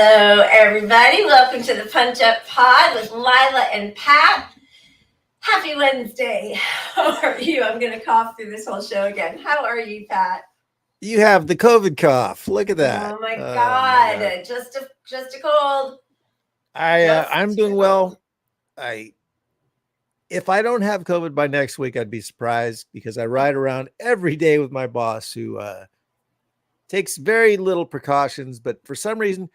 Hello, everybody. Welcome to the Punch Up Pod with Lila and Pat. Happy Wednesday. How are you? I'm going to cough through this whole show again. How are you, Pat? You have the COVID cough. Look at that. Oh my God. Just a cold. I'm doing well. If I don't have COVID by next week, I'd be surprised because I ride around every day with my boss who takes very little precautions, but for some reason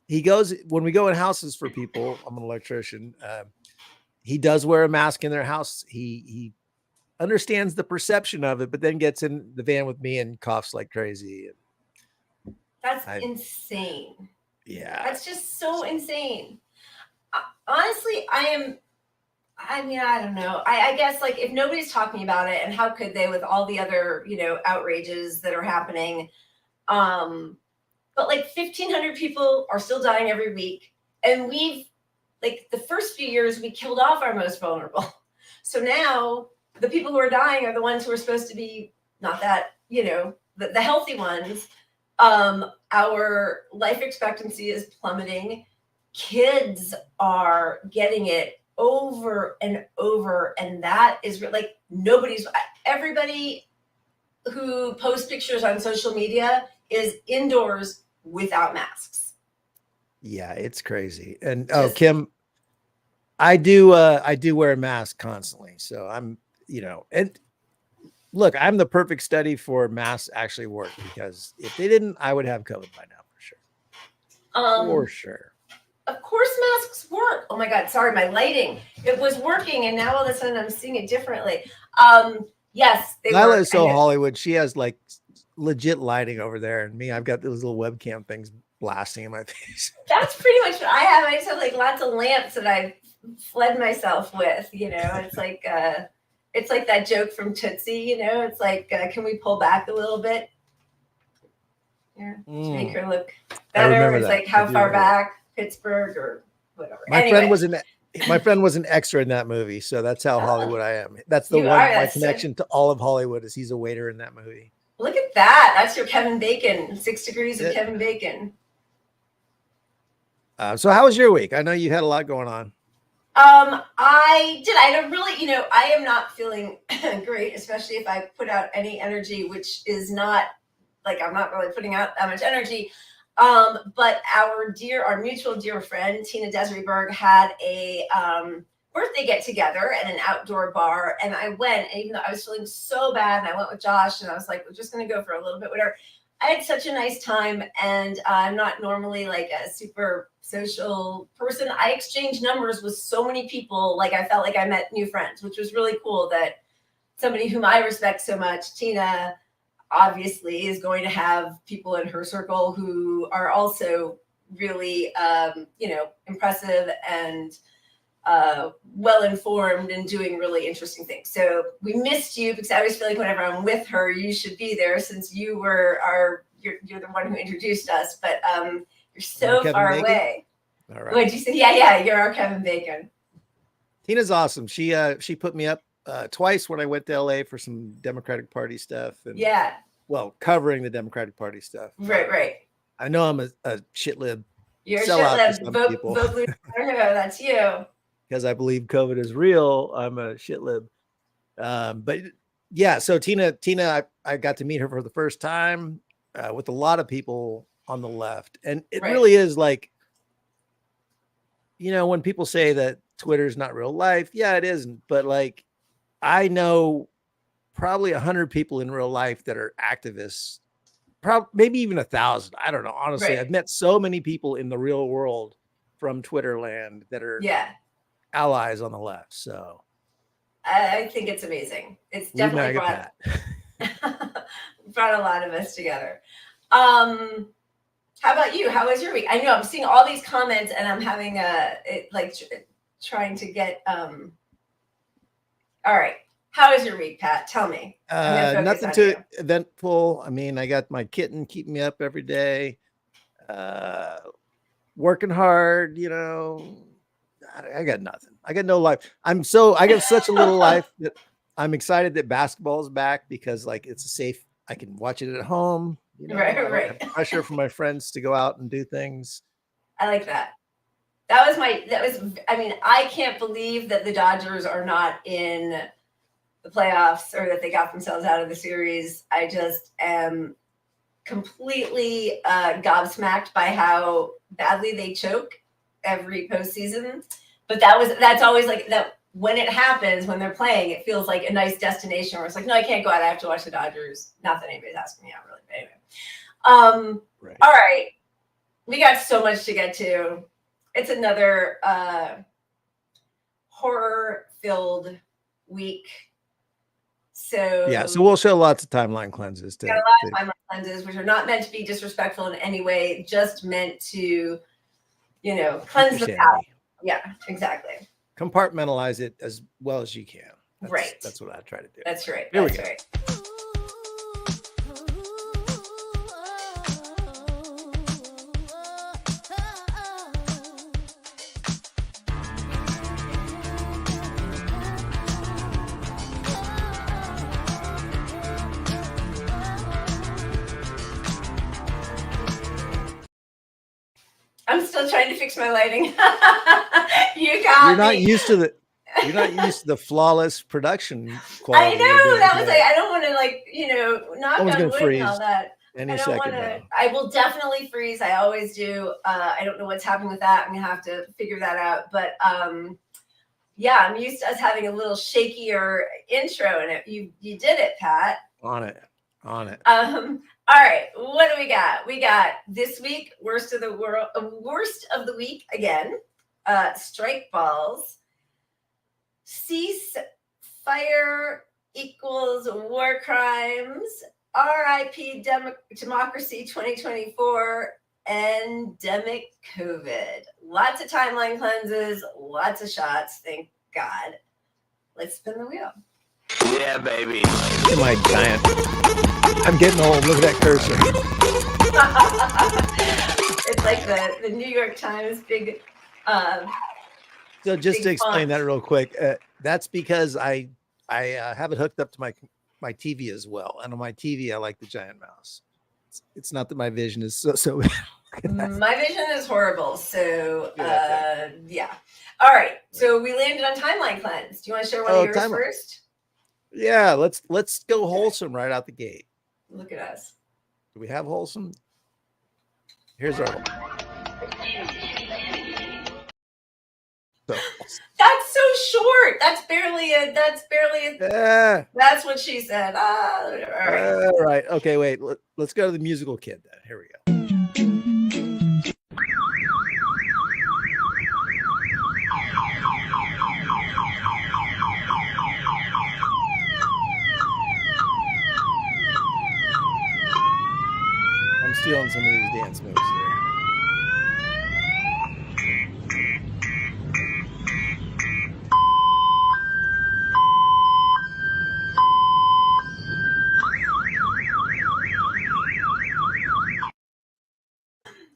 he goes when we go in houses for people. I'm an electrician. He does wear a mask in their house. He understands the perception of it, but then gets in the van with me and coughs like crazy. That's insane. Yeah. That's just so insane. Honestly, I don't know. I guess like if nobody's talking about it, and how could they with all the other, outrages that are happening? But like 1,500 people are still dying every week. And we've, like the first few years, we killed off our most vulnerable. So now the people who are dying are the ones who are supposed to be not that, the healthy ones. Our life expectancy is plummeting. Kids are getting it over and over. And that is like everybody who posts pictures on social media is indoors without masks. Yeah, it's crazy. And Kim, I do wear a mask constantly. So I'm, and look, I'm the perfect study for masks actually work, because if they didn't, I would have COVID by now for sure. For sure. Of course masks work. Oh my God, sorry, my lighting. It was working and now all of a sudden I'm seeing it differently. Yes, they Lila work. is so Hollywood. She has like legit lighting over there, and me, I've got those little webcam things blasting in my face. That's pretty much what I have. I just have like lots of lamps that I've fled myself with. It's like that joke from Tootsie. It's like, can we pull back a little bit? Yeah, to make her look better. It's like how far back, Pittsburgh or whatever. My friend was an extra in that movie, so that's how Hollywood I am. That's my connection to all of Hollywood is he's a waiter in that movie. Look at that. That's your Kevin Bacon. 6 degrees of Kevin Bacon. So how was your week? I know you had a lot going on. I did. I don't really, I am not feeling great, especially if I put out any energy, which is not like I'm not really putting out that much energy. But our mutual dear friend, Tina Desiree had a birthday get together at an outdoor bar. And I went, and even though I was feeling so bad, and I went with Josh, and I was like, we're just going to go for a little bit, whatever. I had such a nice time, and I'm not normally like a super social person. I exchanged numbers with so many people. Like I felt like I met new friends, which was really cool that somebody whom I respect so much, Tina, obviously is going to have people in her circle who are also really, impressive and well-informed and doing really interesting things. So we missed you because I always feel like whenever I'm with her, you should be there since you were you're the one who introduced us, but you're so far away. All right. What'd you say? Yeah, you're our Kevin Bacon. Tina's awesome. She put me up twice when I went to LA for some Democratic Party stuff. And covering the Democratic Party stuff. Right. I know I'm a shit lib. You're a shit lib. Vote Blue. That's you. Because I believe COVID is real. I'm a shit lib. But yeah, so Tina, I got to meet her for the first time with a lot of people on the left. And it really is like, when people say that Twitter is not real life, yeah, it isn't. But like, I know probably 100 people in real life that are activists, maybe even 1,000. I don't know. Honestly, I've met so many people in the real world from Twitter land that are allies on the left. So I think it's amazing. It's definitely brought a lot of us together. How about you? How was your week? I know I'm seeing all these comments and I'm having trying to get, all right. How is your week, Pat? Tell me. Nothing too eventful. I mean, I got my kitten keeping me up every day, working hard, I got nothing. I got no life. I got such a little life that I'm excited that basketball is back because like it's safe. I can watch it at home. Right. Pressure from my friends to go out and do things. I like that. I mean, I can't believe that the Dodgers are not in the playoffs or that they got themselves out of the series. I just am completely gobsmacked by how badly they choke every postseason. But that's always like that when it happens, when they're playing, it feels like a nice destination where it's like, no, I can't go out. I have to watch the Dodgers. Not that anybody's asking me out, really. But anyway. Right. All right. We got so much to get to. It's another horror-filled week. So yeah, so we'll show lots of timeline cleanses got a lot of timeline cleanses, which are not meant to be disrespectful in any way, just meant to, cleanse the palate. Yeah, exactly. Compartmentalize it as well as you can. Right. That's what I try to do. That's right. Here That's we go. right. I'm still trying to fix my lighting. You're not used to the flawless production quality. I know that was I don't want to knock on wood and all that. Any second now. I will definitely freeze. I always do. I don't know what's happening with that. I'm gonna have to figure that out. But yeah, I'm used to us having a little shakier intro, and you did it, Pat. On it. All right, what do we got? We got this week, worst of the week again. Strike balls. Cease fire equals war crimes. RIP democracy 2024. Endemic COVID. Lots of timeline cleanses, lots of shots. Thank God. Let's spin the wheel. Yeah, baby. Look at my giant. I'm getting old. Look at that cursor. It's like the New York Times big. So just to explain that real quick, that's because I have it hooked up to my TV as well, and on my TV I like the giant mouse. It's not that my vision is so My vision is horrible. So yeah. All right. So we landed on timeline cleanse. Do you want to share one of yours first? Yeah, let's go wholesome right out the gate. Look at us. Do we have wholesome? Here's our one. So. That's so short. That's barely a. That's what she said. All right. All right. Okay, wait. Let's go to the musical kid then. Here we go. I'm stealing some of these dance moves here.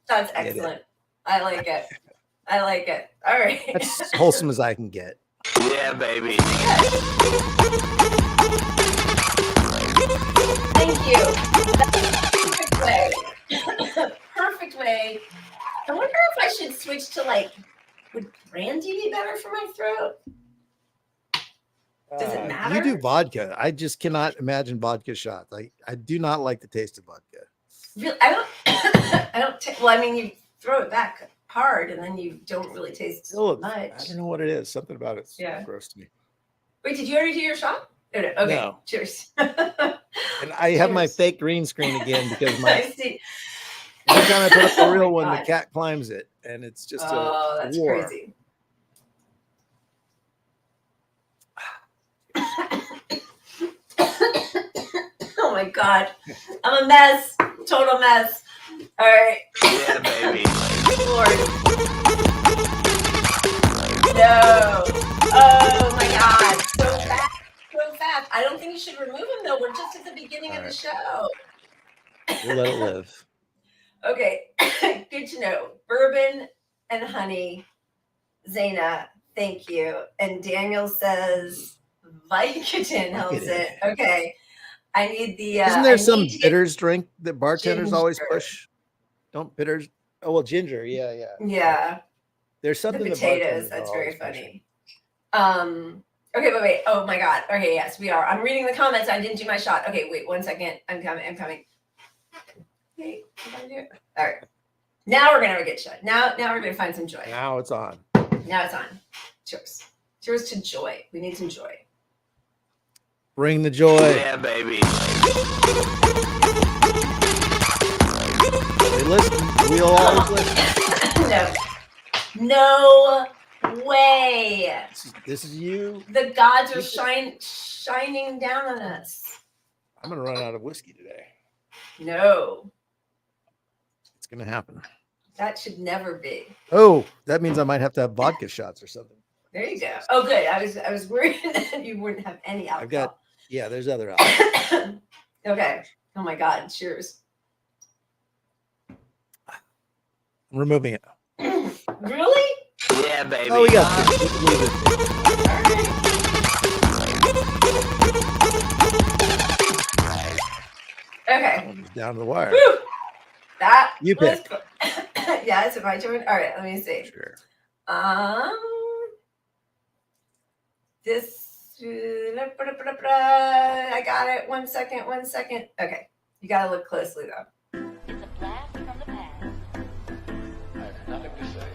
That's excellent. I like it. All right. That's as wholesome as I can get. Yeah, baby. Thank you. Perfect way. Perfect way. I wonder if I should switch to would brandy be better for my throat? Does it matter? You do vodka. I just cannot imagine vodka shots. I do not like the taste of vodka. Really, I don't. Well, I mean, you throw it back hard, and then you don't really taste much. I don't know what it is. Something about it's gross to me. Wait, did you already do your shot? No. Okay. No. Cheers. And I have my fake green screen again because I see. every time I put up the real one, the cat climbs it, and it's just that's war. Crazy. Oh my God. I'm a mess. Total mess. All right. Yeah, baby. Lord. No. Oh my God. So fast. I don't think you should remove him though. We're just at the beginning of the show. We'll let it live. Okay. Good to know. Bourbon and honey. Zaina, thank you. And Daniel says Vicodin helps it. Okay. I need the. Isn't there some bitters drink that bartenders always push? Don't bitters? Oh well, ginger. Yeah. Yeah. There's The something potatoes. That's very funny. Okay, but wait. Oh my God. Okay, yes, we are. I'm reading the comments. I didn't do my shot. Okay, wait 1 second. I'm coming. Wait, what did I do? All right. Now we're gonna have a good shot. Now we're gonna find some joy. Now it's on. Now it's on. Cheers. Cheers to joy. We need some joy. Bring the joy. Yeah, baby. They listen. We'll always listen. No way. This is you. The gods are shining down on us. I'm gonna run out of whiskey today. No. It's gonna happen. That should never be. Oh, that means I might have to have vodka shots or something. There you go. Oh, good. I was worried that you wouldn't have any alcohol. There's other alcohol. Okay. Oh my God. Cheers. I'm removing it. Really? Yeah, baby. Oh, we got this. We can leave it. Okay. Down to the wire. Whew. That You was pick. Yeah, is it my turn? All right, let me see. Sure. This I got it. 1 second. Okay. You gotta look closely though. It's a blast from the past. I have nothing to say.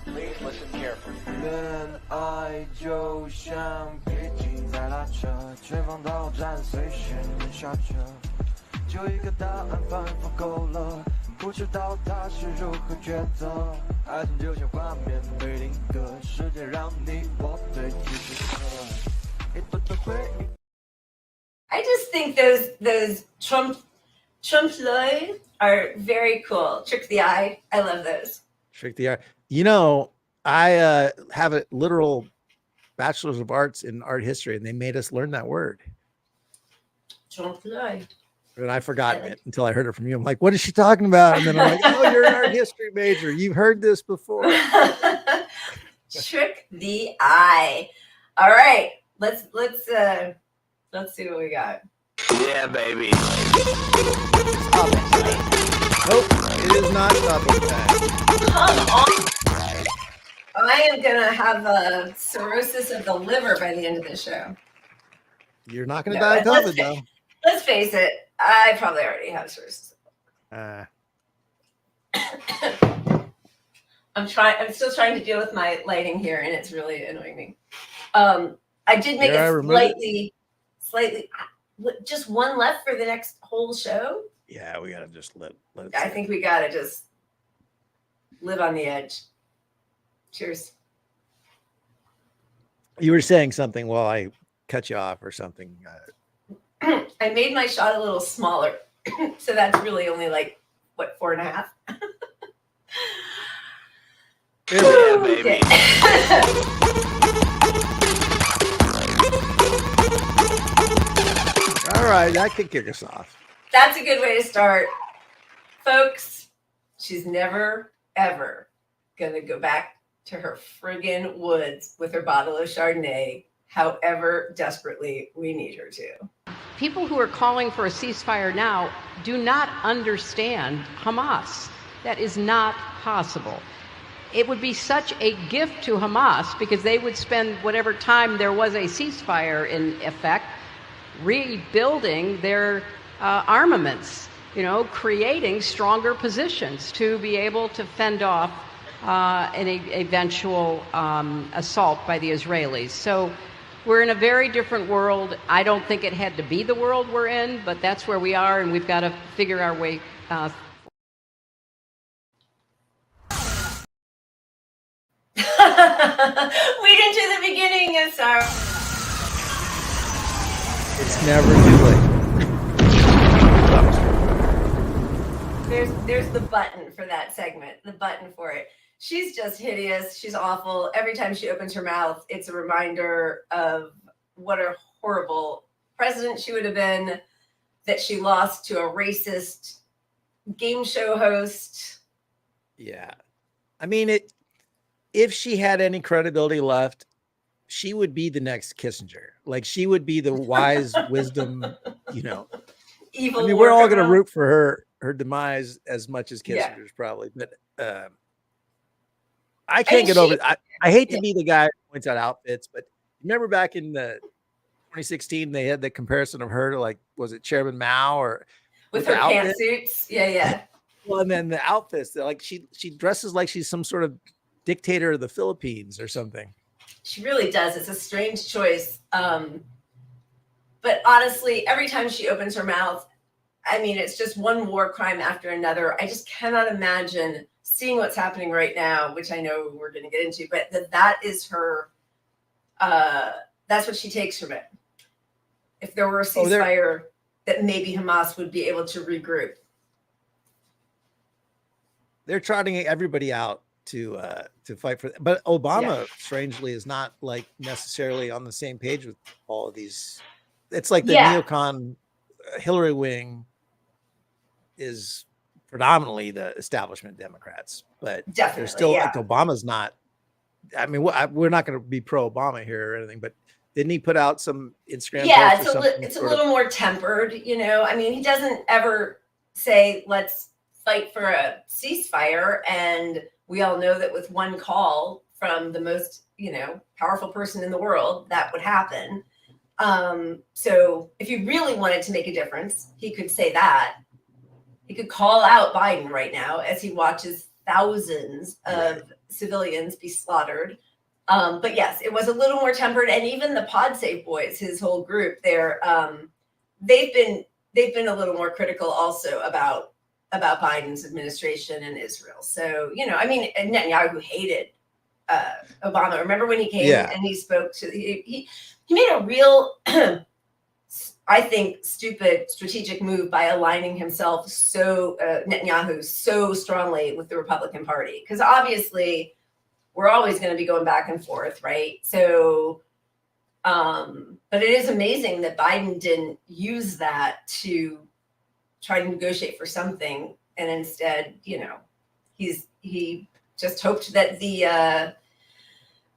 Please listen carefully. 恋爱就像飞机在拉扯，前方到站随时刹车，就一个答案反复勾勒，不知道他是如何抉择。爱情就像画面被定格，时间让你我对峙时刻，一段段回忆。 I just think those Trump Lloyd are very cool. Trick the eye. I love those. Trick the eye. You know, I have a literal bachelor's of arts in art history, and they made us learn that word. Trump Lloyd. And I forgot it until I heard it from you. I'm like, what is she talking about? And then I'm like, oh, you're an art history major. You've heard this before. Trick the eye. All right. Let's see what we got. Yeah, baby. Nope, it is not double time. Come on. I am gonna have a cirrhosis of the liver by the end of the show. You're not going to No, die of let's COVID, though. Let's face it, I probably already have cirrhosis. I'm still trying to deal with my lighting here, and it's really annoying me. I did make it slightly, just one left for the next whole show. Yeah, we got to just let it. I think we gotta just live on the edge. Cheers. You were saying something while I cut you off or something. I made my shot a little smaller, so that's really only like what 4.5. Yeah, baby. All right, that could kick us off. That's a good way to start, folks. She's never ever gonna go back to her friggin' woods with her bottle of Chardonnay, however desperately we need her to. People who are calling for a ceasefire now do not understand Hamas. That is not possible. It would be such a gift to Hamas because they would spend whatever time there was a ceasefire in effect rebuilding their armaments, creating stronger positions to be able to fend off an eventual assault by the Israelis. So we're in a very different world. I don't think it had to be the world we're in, but that's where we are, and we've got to figure our way. We didn't do the beginning, yes, sir. It's never too late. There's the button for that segment, the button for it. She's just hideous. She's awful. Every time she opens her mouth, it's a reminder of what a horrible president she would have been, that she lost to a racist game show host. Yeah. I mean, if she had any credibility left, she would be the next Kissinger. Like, she would be the wise wisdom, Evil. I mean, we're all going to root for her demise as much as Yeah. Kissinger's probably, but I can't get over it. I hate to be the guy who points out outfits, but remember back in the 2016, they had the comparison of her to, like, was it Chairman Mao or with the her outfit? pantsuits. Yeah. Well, and then the outfits, like she dresses like she's some sort of dictator of the Philippines or something. She really does. It's a strange choice. But honestly, every time she opens her mouth, I mean, it's just one war crime after another. I just cannot imagine seeing what's happening right now, which I know we're going to get into, but that is her, that's what she takes from it. If there were a ceasefire, that maybe Hamas would be able to regroup. They're trotting everybody out to fight for, but Obama strangely is not like necessarily on the same page with all of these. It's like the neocon Hillary wing is predominantly the establishment Democrats, but they're still like Obama's not. I mean, we're not going to be pro Obama here or anything, but didn't he put out some Instagram? Yeah, it's a little more tempered, you know. I mean, he doesn't ever say let's fight for a ceasefire, and we all know that with one call from the most, you know, powerful person in the world, that would happen. So if you really wanted to make a difference, he could say that. He could call out Biden right now as he watches thousands of civilians be slaughtered. But yes, it was a little more tempered, and even the Pod Save boys, his whole group, they've been a little more critical also about Biden's administration and Israel. So, you know, I mean, Netanyahu hated Obama. Remember when he came and he spoke to he made a real I think stupid strategic move by aligning himself Netanyahu so strongly with the Republican Party, because obviously we're always going to be going back and forth, right? So but it is amazing that Biden didn't use that to try to negotiate for something, and instead, you know, he just hoped that the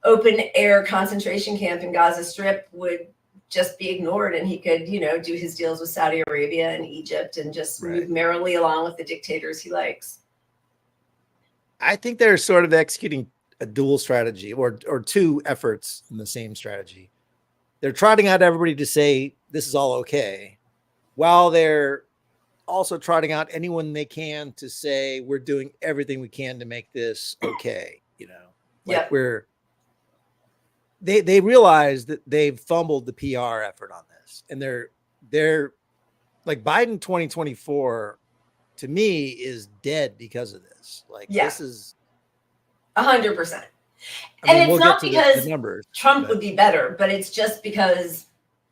open air concentration camp in Gaza Strip would just be ignored, and he could, you know, do his deals with Saudi Arabia and Egypt and just move merrily along with the dictators he likes. I think they're sort of executing a dual strategy or two efforts in the same strategy. They're trotting out everybody to say this is all okay, while they're also trotting out anyone they can to say we're doing everything we can to make this okay. You know, like they realize that they've fumbled the PR effort on this, and they're like Biden 2024 to me is dead because of this. Like this is 100%. And it's not because Trump would be better, but it's just because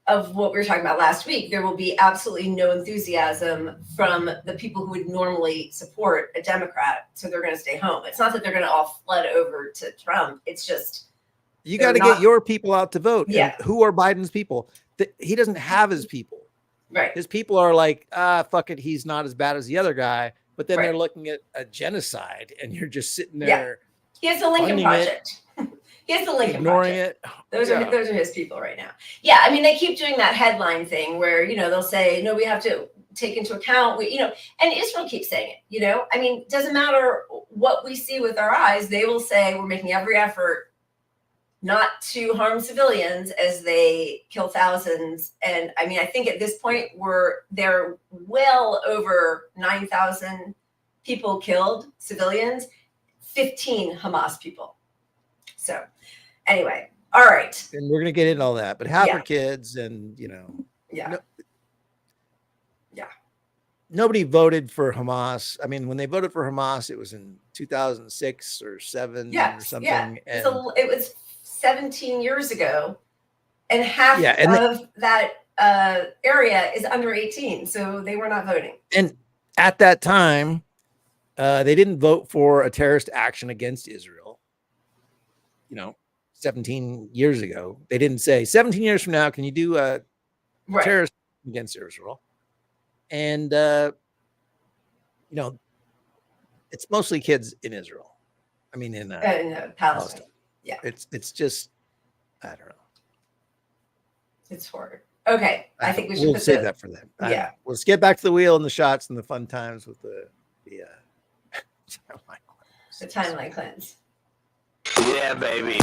of what we were talking about last week. There will be absolutely no enthusiasm from the people who would normally support a Democrat, so they're going to stay home. It's not that they're going to all flood over to Trump. It's just you got to get your people out to vote. Yeah. And who are Biden's people? He doesn't have his people. Right. His people are like, fuck it, he's not as bad as the other guy. But then they're looking at a genocide, and you're just sitting there. Yeah. He has the Lincoln Project. He has the Lincoln ignoring Project. it. Those are his people right now. Yeah, I mean, they keep doing that headline thing where, you know, they'll say, no, we have to take into account, you know, and Israel keeps saying it, you know. I mean, it doesn't matter what we see with our eyes. They will say we're making every effort not to harm civilians as they kill thousands. And I mean, I think at this point they're well over 9,000 people killed, civilians, 15 Hamas people. So anyway, all right. And we're going to get into all that, but half are kids, and, you know. Nobody voted for Hamas. I mean, when they voted for Hamas, it was in 2006 or 7 or something. Yeah. And it was 17 years ago, and half of that area is under 18, so they were not voting. And at that time, they didn't vote for a terrorist action against Israel. You know, 17 years ago, they didn't say 17 years from now, can you do a terrorist against Israel? And, you know, it's mostly kids in Israel. I mean, in Palestine. Yeah. It's just, I don't know. It's horrid. Okay, I think we should We'll put save the, that for them. Yeah. Let's get back to the wheel and the shots and the fun times with the timeline cleanse. Yeah, baby.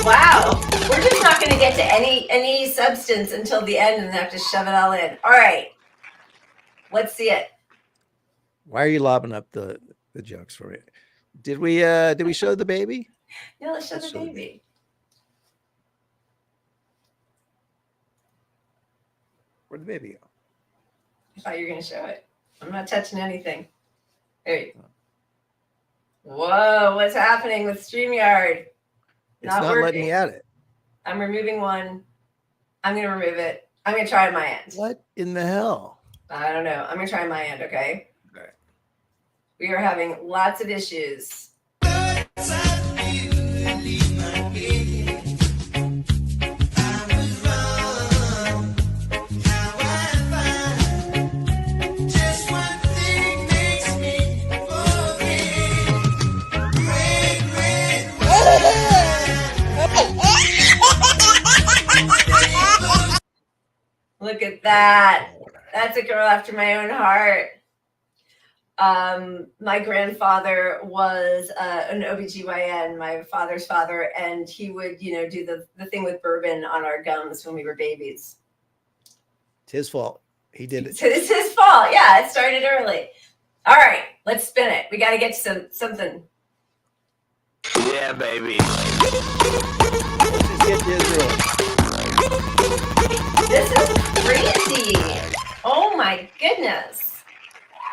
Wow, we're just not going to get to any substance until the end, and then have to shove it all in. All right, let's see it. Why are you lobbing up the jokes for me? Did we show the baby? Yeah, let's show Let's the show the baby. Where'd the baby go? I thought you were going to show it. I'm not touching anything. There you go. Whoa, what's happening with StreamYard? It's not letting me at it. I'm removing one. I'm going to remove it. I'm going to try on my end. What in the hell? I don't know. I'm going to try on my end, okay? All right. We are having lots of issues. Look at that. That's a girl after my own heart. My grandfather was an OBGYN, my father's father, and he would, do the thing with bourbon on our gums when we were babies. It's his fault. He did it. So it's his fault. Yeah, it started early. All right, let's spin it. We got to get to something. Yeah, baby. Let's just get to Israel. This is crazy. Oh my goodness.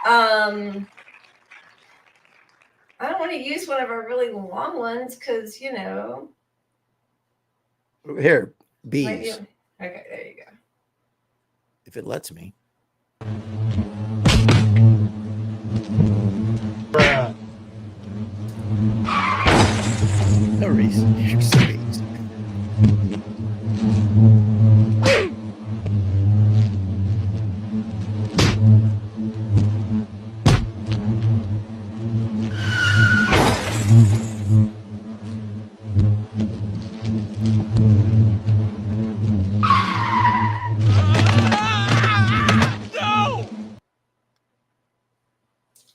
I don't want to use one of our really long ones because, Here, might be- bees. Okay, there you go. If it lets me. No reason. You're so easy.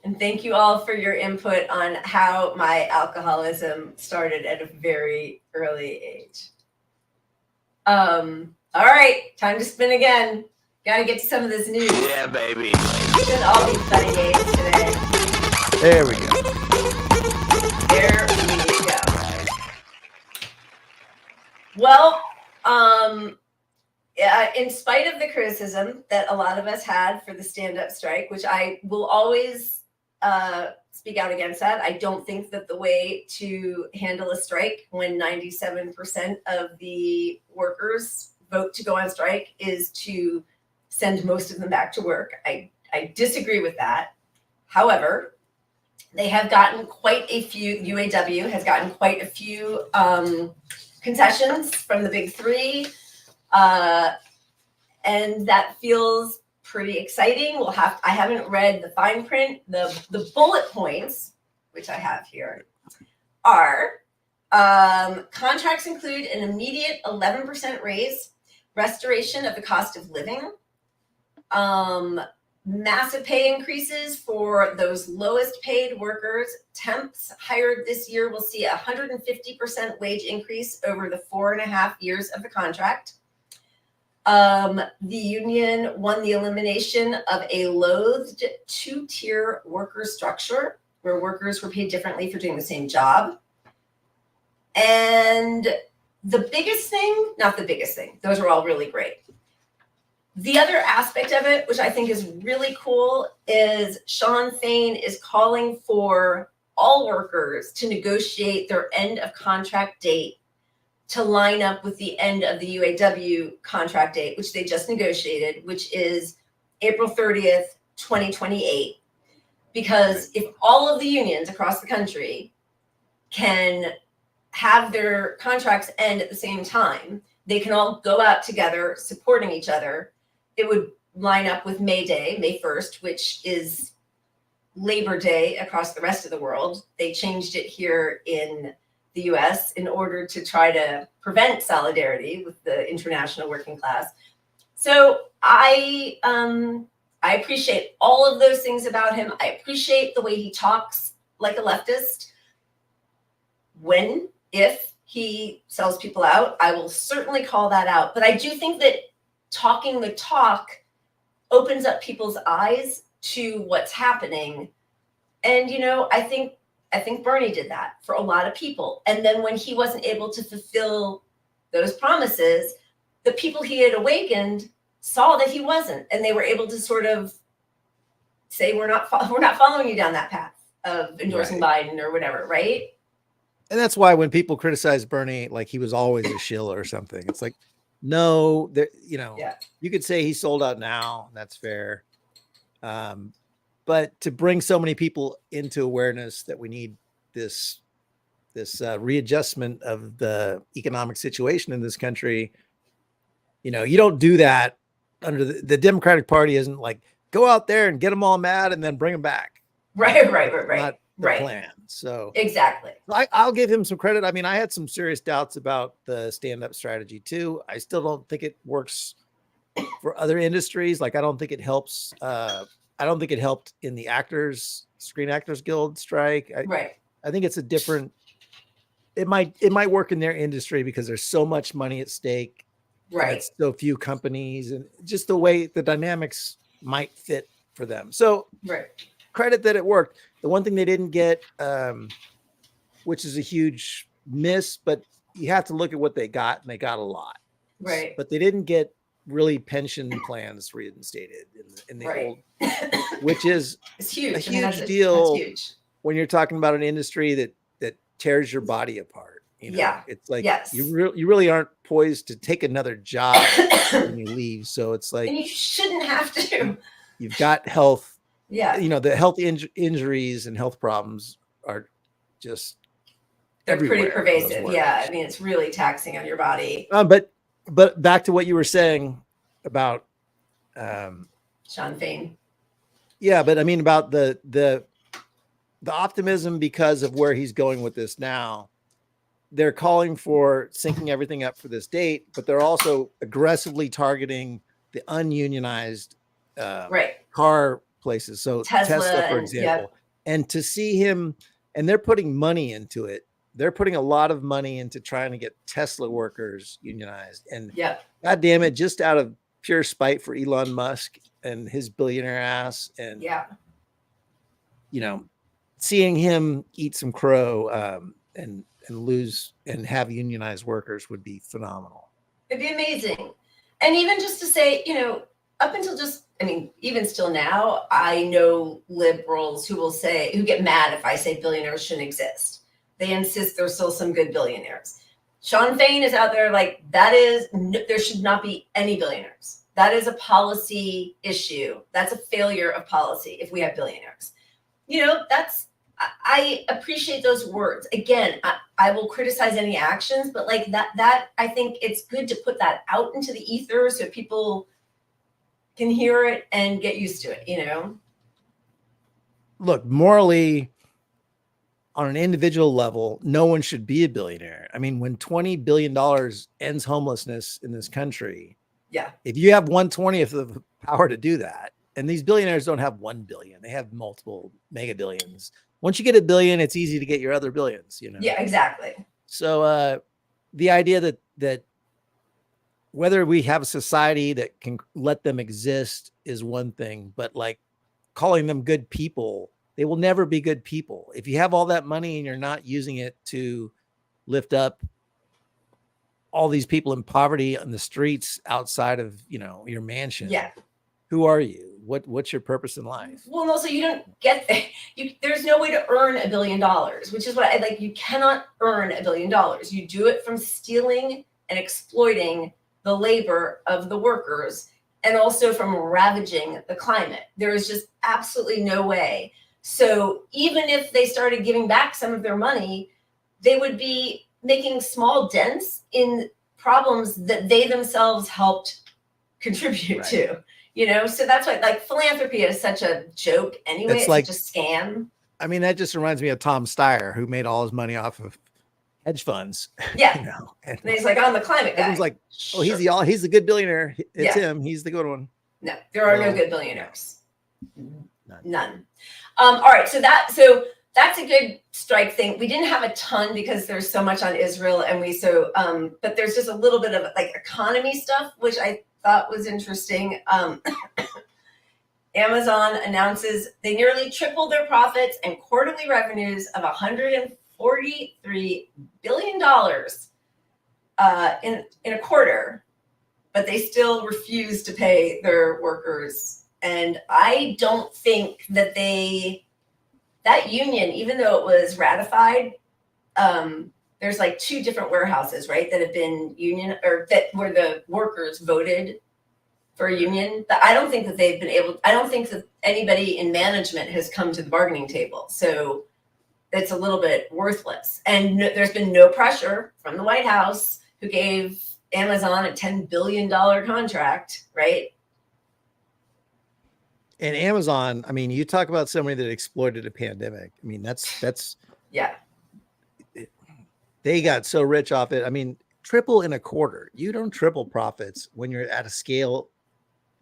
And thank you all for your input on how my alcoholism started at a very early age. All right, time to spin again. Got to get to some of this news. Yeah, baby. Should all be funny games today. There we go. There we go. Well, in spite of the criticism that a lot of us had for the stand-up strike, which I will always speak out against that. I don't think that the way to handle a strike when 97% of the workers vote to go on strike is to send most of them back to work. I disagree with that. However, they have gotten quite a few, UAW has gotten quite a few concessions from the big three. And that feels pretty exciting. I haven't read the fine print. The bullet points, which I have here, are contracts include an immediate 11% raise, restoration of the cost of living, massive pay increases for those lowest paid workers. Temps hired this year will see a 150% wage increase over the 4.5 years of the contract. The union won the elimination of a loathed 2-tier worker structure where workers were paid differently for doing the same job. And the biggest thing, not the biggest thing, those are all really great. The other aspect of it, which I think is really cool, is Sean Fain is calling for all workers to negotiate their end of contract date to line up with the end of the UAW contract date, which they just negotiated, which is April 30th, 2028. Because if all of the unions across the country can have their contracts end at the same time, they can all go out together supporting each other. It would line up with May Day, May 1st, which is Labor Day across the rest of the world. They changed it here in the US in order to try to prevent solidarity with the international working class. So I appreciate all of those things about him. I appreciate the way he talks like a leftist. If he sells people out, I will certainly call that out. But I do think that talking the talk opens up people's eyes to what's happening. And, I think Bernie did that for a lot of people. And then when he wasn't able to fulfill those promises, the people he had awakened saw that he wasn't, and they were able to sort of say, we're not following you down that path of endorsing Biden or whatever, right? And that's why when people criticize Bernie, like he was always a shill or something, it's like, no, you could say he sold out now. That's fair. But to bring so many people into awareness that we need this readjustment of the economic situation in this country, you don't do that under the Democratic Party. Isn't like go out there and get them all mad and then bring them back. Right. Not the plan. So exactly. I'll give him some credit. I mean, I had some serious doubts about the stand-up strategy too. I still don't think it works for other industries. Like I don't think it helps. I don't think it helped in the Screen Actors Guild strike. I think it's a different. It might work in their industry because there's so much money at stake. Right. So few companies, and just the way the dynamics might fit for them. So credit that it worked. The one thing they didn't get, which is a huge miss, but you have to look at what they got, and they got a lot. Right. But they didn't get really pension plans reinstated in the old, which is it's huge. a huge deal when you're talking about an industry that tears your body apart. It's like you really aren't poised to take another job when you leave. So it's like, and you shouldn't have to. You've got health. Yeah. The health injuries and health problems are just they're pretty pervasive. Yeah. I mean, it's really taxing on your body. But back to what you were saying about Sean Fain. Yeah, but I mean about the optimism because of where he's going with this now. They're calling for syncing everything up for this date, but they're also aggressively targeting the ununionized car places. So Tesla for example. And to see him, and they're putting money into it. They're putting a lot of money into trying to get Tesla workers unionized. And God damn it, just out of pure spite for Elon Musk and his billionaire ass. And, seeing him eat some crow and lose and have unionized workers would be phenomenal. It'd be amazing. And even just to say, up until even still now, I know liberals who get mad if I say billionaires shouldn't exist. They insist there's still some good billionaires. Sean Fain is out there like there should not be any billionaires. That is a policy issue. That's a failure of policy if we have billionaires. I appreciate those words. Again, I will criticize any actions, but like that I think it's good to put that out into the ether so people can hear it and get used to it, Look, morally, on an individual level, no one should be a billionaire. I mean, when $20 billion ends homelessness in this country, if you have 1/20th of the power to do that, and these billionaires don't have 1 billion, they have multiple mega billions. Once you get $1 billion, it's easy to get your other billions, Yeah, exactly. So the idea that whether we have a society that can let them exist is one thing, but like calling them good people, they will never be good people. If you have all that money and you're not using it to lift up all these people in poverty on the streets outside of, your mansion. Yeah. Who are you? What's your purpose in life? Well, and also you don't get there. There's no way to earn $1 billion, which is what I like. You cannot earn $1 billion. You do it from stealing and exploiting the labor of the workers and also from ravaging the climate. There is just absolutely no way. So even if they started giving back some of their money, they would be making small dents in problems that they themselves helped contribute to. So that's why like philanthropy is such a joke anyway. It's like such a scam. I mean, that just reminds me of Tom Steyer, who made all his money off of hedge funds. Yeah. You know, and And he's like, I'm the climate guy. everyone's like, oh, Sure. he's the good billionaire. It's Yeah. him. He's the good one. No, there are no Well, good billionaires. None. None. All right, so that's a good strike thing. We didn't have a ton because there's so much on Israel, and but there's just a little bit of like economy stuff, which I thought was interesting. Amazon announces they nearly tripled their profits and quarterly revenues of $143 billion in a quarter, but they still refuse to pay their workers. And I don't think that that union, even though it was ratified, there's like 2 different warehouses, right, that have been union or that where the workers voted for a union. But I don't think that they've been able. I don't think that anybody in management has come to the bargaining table. So it's a little bit worthless. And there's been no pressure from the White House, who gave Amazon a $10 billion contract, right? And Amazon, I mean, you talk about somebody that exploited a pandemic. I mean, that's Yeah. They got so rich off it. I mean, triple in a quarter. You don't triple profits when you're at a scale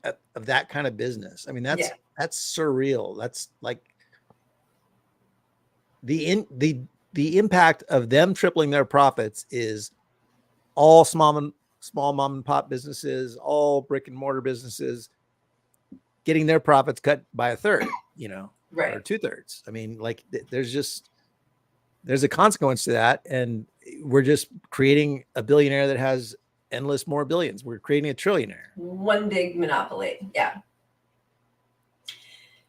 of that kind of business. I mean, that's surreal. That's like the impact of them tripling their profits is all small mom and pop businesses, all brick and mortar businesses getting their profits cut by a third, you know, Right. or 2/3. I mean, like there's a consequence to that. And we're just creating a billionaire that has endless more billions. We're creating a trillionaire. One big monopoly. Yeah.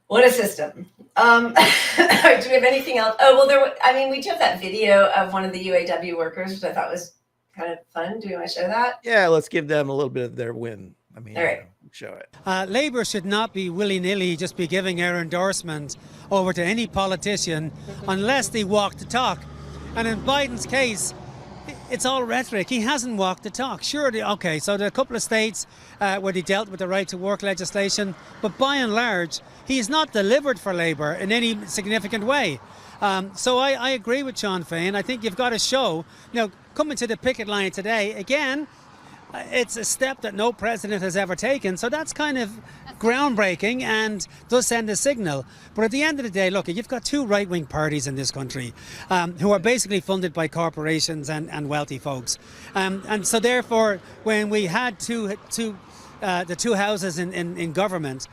What a system. Do we have anything else? Oh, well, we do have that video of one of the UAW workers, which I thought was kind of fun. Do we want to show that? Yeah, let's give them a little bit of their win. I mean, all right. Show it. Labour should not be willy-nilly just be giving our endorsement over to any politician unless they walk the talk. And in Biden's case, it's all rhetoric. He hasn't walked the talk. Sure, okay, so there are a couple of states where they dealt with the right to work legislation, but by and large, he has not delivered for Labour in any significant way. So I agree with Sean Fain. I think you've got to show, coming to the picket line today, again, it's a step that no president has ever taken. So that's kind of groundbreaking and does send a signal. But at the end of the day, look, you've got 2 right-wing parties in this country who are basically funded by corporations and wealthy folks. And so therefore, when we had the 2 houses in government,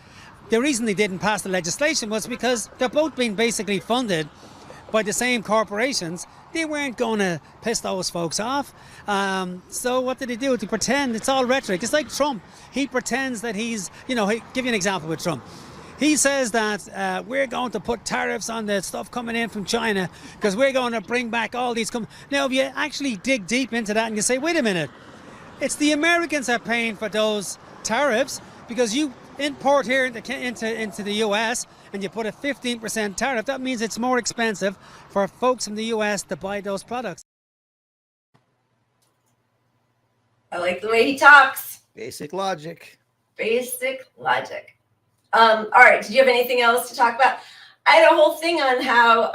the reason they didn't pass the legislation was because they're both being basically funded by the same corporations. They weren't going to piss those folks off. So what did they do? They pretend it's all rhetoric. It's like Trump. He pretends that he's, give you an example with Trump. He says that we're going to put tariffs on the stuff coming in from China because we're going to bring back all these. Now, if you actually dig deep into that and you say, wait a minute, it's the Americans that are paying for those tariffs because you import here into the US and you put a 15% tariff. That means it's more expensive for folks from the US to buy those products. I like the way he talks. Basic logic. All right. Did you have anything else to talk about? I had a whole thing on how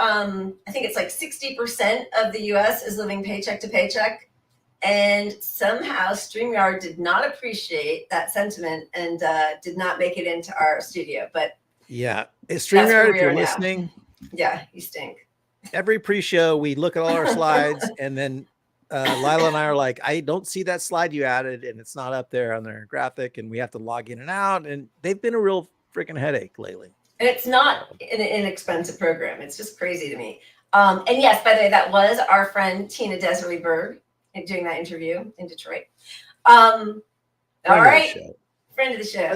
I think it's like 60% of the US is living paycheck to paycheck. And somehow StreamYard did not appreciate that sentiment and did not make it into our studio. But yeah, StreamYard, if you're listening, yeah, you stink. Every pre-show, we look at all our slides, and then Lila and I are like, I don't see that slide you added, and it's not up there on their graphic, and we have to log in and out. And they've been a real freaking headache lately. And it's not an inexpensive program. It's just crazy to me. And yes, by the way, that was our friend Tina Desiree Berg doing that interview in Detroit. All right. Friend of the show.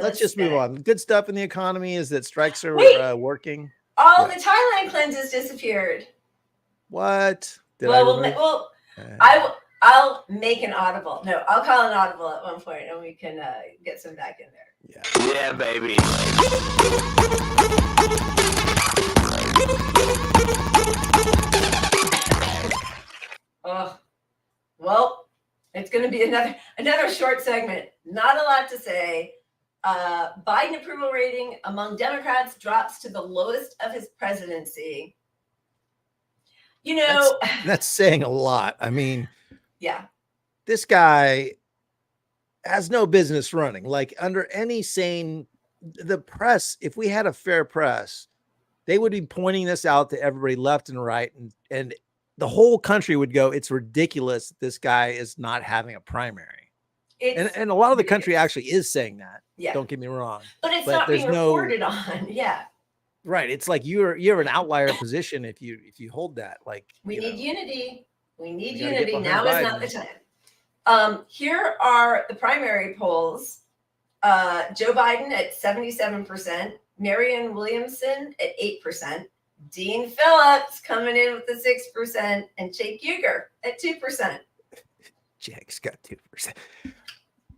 Let's just move on. Good stuff in the economy is that strikes are working. All the Thailand cleanses disappeared. What? I'll make an audible. No, I'll call an audible at one point, and we can get some back in there. Yeah, baby. Oh, well, it's going to be another short segment. Not a lot to say. Biden approval rating among Democrats drops to the lowest of his presidency. You know, That's saying a lot. I mean, yeah. this guy has no business running. Like, under any sane, the press, if we had a fair press, they would be pointing this out to everybody left and right, and the whole country would go, it's ridiculous that this guy is not having a primary. And a lot of the country actually is saying that. Yeah. Don't get me wrong. But it's not being reported on. Yeah. Right. It's like you're an outlier position if you hold that. Like, we need unity. We need gotta unity. Now is not the Biden. time. Here are the primary polls. Joe Biden at 77%, Marianne Williamson at 8%, Dean Phillips coming in with the 6%, and Jake Uger at 2%. Jake's got 2%.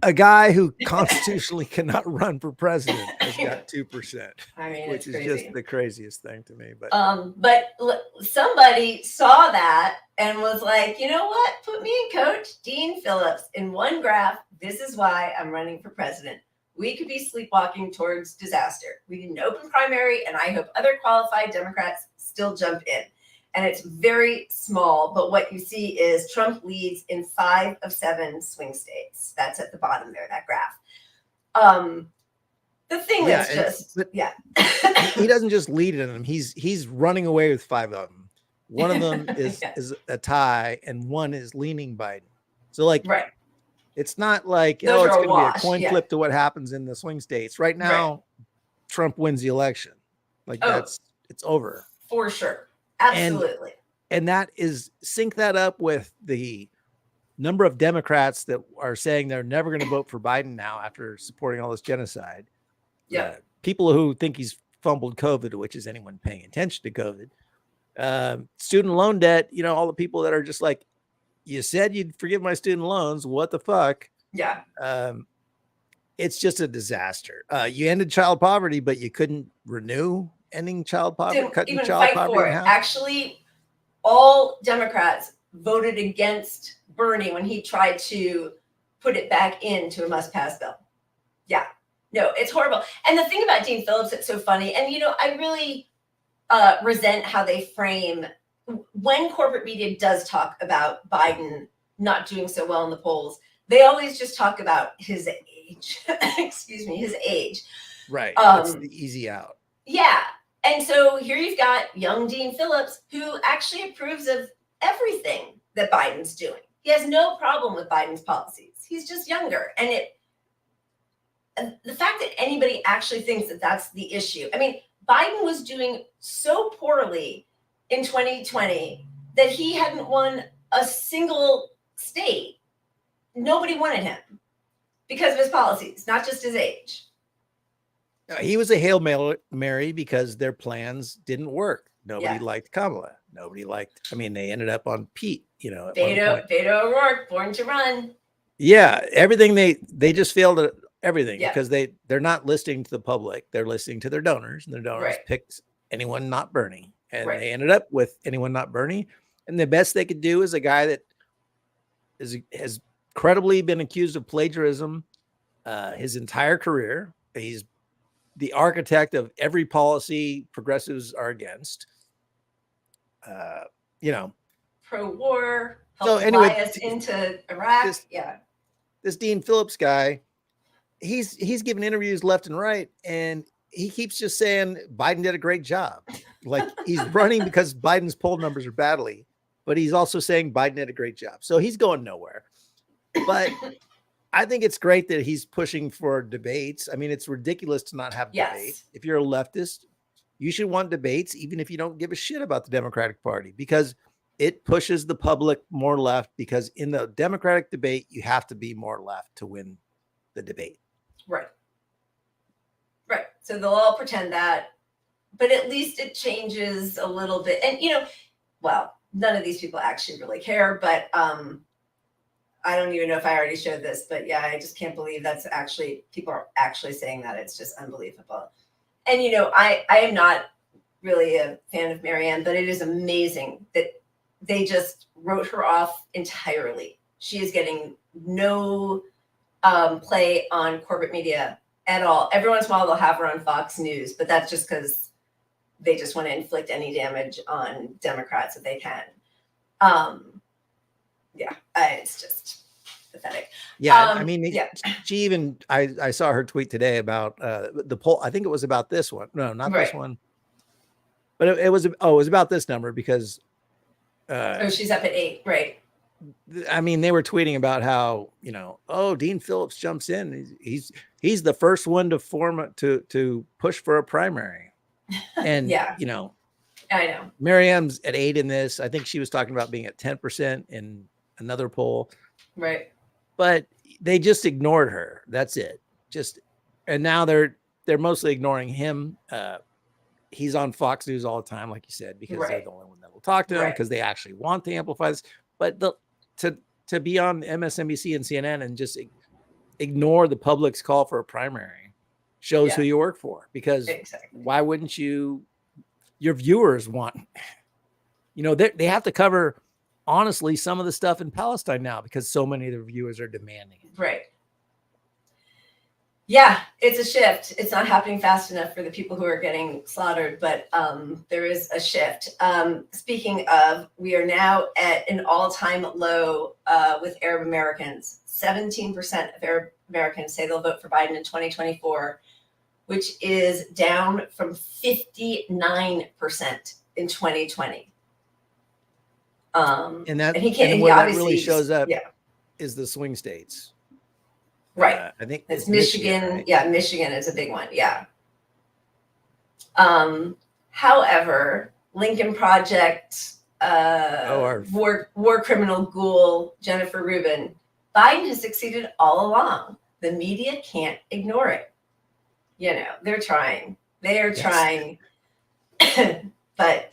A guy who constitutionally cannot run for president has got 2%. I mean, which is just the craziest thing to me. But somebody saw that and was like, you know what? Put me in coach, Dean Phillips, in one graph. This is why I'm running for president. We could be sleepwalking towards disaster. We need an open primary, and I hope other qualified Democrats still jump in. And it's very small, but what you see is Trump leads in 5 of 7 swing states. That's at the bottom there, that graph. The thing he doesn't just lead in them. He's running away with 5 of them. One of them is a tie, and one is leaning Biden. So right. It's not like, it's going to be a coin flip to what happens in the swing states. Right now, Trump wins the election. It's over. For sure. Absolutely. And that is, sync that up with the number of Democrats that are saying they're never going to vote for Biden now after supporting all this genocide. Yeah. People who think he's fumbled COVID, which is anyone paying attention to COVID. Student loan debt, all the people that are just like, you said you'd forgive my student loans. What the fuck? Yeah. It's just a disaster. You ended child poverty, but you couldn't renew ending child poverty, cutting even child fight poverty for in it. half. Actually, all Democrats voted against Bernie when he tried to put it back into a must-pass bill. Yeah. No, it's horrible. And the thing about Dean Phillips, it's so funny. And, I really resent how they frame when corporate media does talk about Biden not doing so well in the polls. They always just talk about his age. Excuse me, his age. Right. That's the easy out. Yeah. And so here you've got young Dean Phillips, who actually approves of everything that Biden's doing. He has no problem with Biden's policies. He's just younger. And the fact that anybody actually thinks that that's the issue. I mean, Biden was doing so poorly in 2020 that he hadn't won a single state. Nobody wanted him because of his policies, not just his age. He was a Hail Mary because their plans didn't work. Nobody liked Kamala. They ended up on Pete, Beto O'Rourke, born to run. Yeah. Everything they just failed at everything because they're not listening to the public. They're listening to their donors, and their donors picked anyone not Bernie. And they ended up with anyone not Bernie. And the best they could do is a guy that has credibly been accused of plagiarism his entire career. He's the architect of every policy progressives are against. Pro-war, so anyway, bias into Iraq. This Dean Phillips guy, he's giving interviews left and right, and he keeps just saying Biden did a great job. Like, he's running because Biden's poll numbers are badly, but he's also saying Biden did a great job. So he's going nowhere. But I think it's great that he's pushing for debates. I mean, it's ridiculous to not have debate. If you're a leftist, you should want debates, even if you don't give a shit about the Democratic Party, because it pushes the public more left, because in the Democratic debate, you have to be more left to win the debate. Right. So they'll all pretend that, but at least it changes a little bit. And, none of these people actually really care, but I don't even know if I already showed this, but I just can't believe that's actually, people are actually saying that. It's just unbelievable. And, I am not really a fan of Marianne, but it is amazing that they just wrote her off entirely. She is getting no play on corporate media at all. Every once in a while they'll have her on Fox News, but that's just because they just want to inflict any damage on Democrats that they can. Yeah, it's just pathetic. Yeah, I mean, yeah. she even I saw her tweet today about the poll. I think it was about this one. No, not this Right. one. But it was about this number because Oh, she's up at 8, right? I mean, they were tweeting about how, oh, Dean Phillips jumps in. He's the first one to push for a primary. And Yeah. I know. Mariam's at 8 in this. I think she was talking about being at 10% in another poll. Right. But they just ignored her. That's it. And now they're mostly ignoring him. He's on Fox News all the time, like you said, because they're the only one that will talk to him because they actually want to amplify this. But to be on MSNBC and CNN and just ignore the public's call for a primary shows who you work for, because why wouldn't you? Your viewers want, they have to cover honestly some of the stuff in Palestine now because so many of the viewers are demanding it. Right. Yeah, it's a shift. It's not happening fast enough for the people who are getting slaughtered, but there is a shift. Speaking of, we are now at an all-time low with Arab Americans. 17% of Arab Americans say they'll vote for Biden in 2024, which is down from 59% in 2020. And that really shows up is the swing states. Right. I think it's Michigan. Right? Yeah, Michigan is a big one. Yeah. However, Lincoln Project, war criminal ghoul Jennifer Rubin, Biden has succeeded all along. The media can't ignore it. They're trying. They are trying. But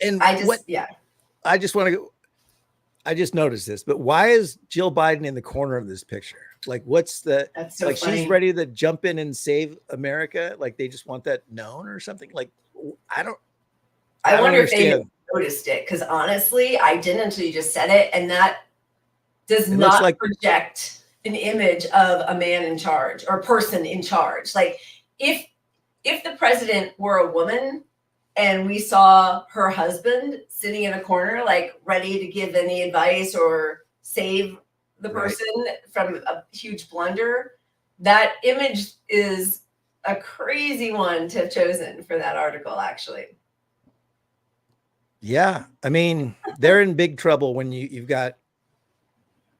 I just noticed this, but why is Jill Biden in the corner of this picture? Like, what's that's so funny. She's ready to jump in and save America? Like, they just want that known or something? Like, I wonder if they noticed it, because honestly, I didn't until you just said it, and that does not project an image of a man in charge or a person in charge. Like, if the president were a woman and we saw her husband sitting in a corner, like ready to give any advice or save the person from a huge blunder, that image is a crazy one to have chosen for that article, actually. Yeah. I mean, they're in big trouble when you've got,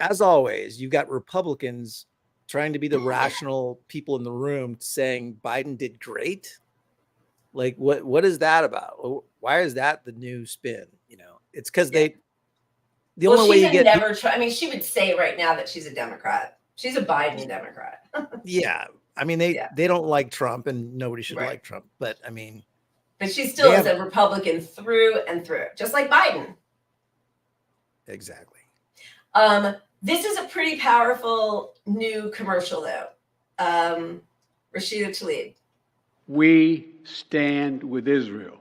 as always, you've got Republicans trying to be the rational people in the room saying Biden did great. Like, what is that about? Why is that the new spin? It's because the only way you get she would say right now that she's a Democrat. She's a Biden Democrat. Yeah. I mean, they don't like Trump, and nobody should like Trump, but I mean, but she still is a Republican through and through, just like Biden. Exactly. This is a pretty powerful new commercial, though. Rashida Tlaib. We stand with Israel.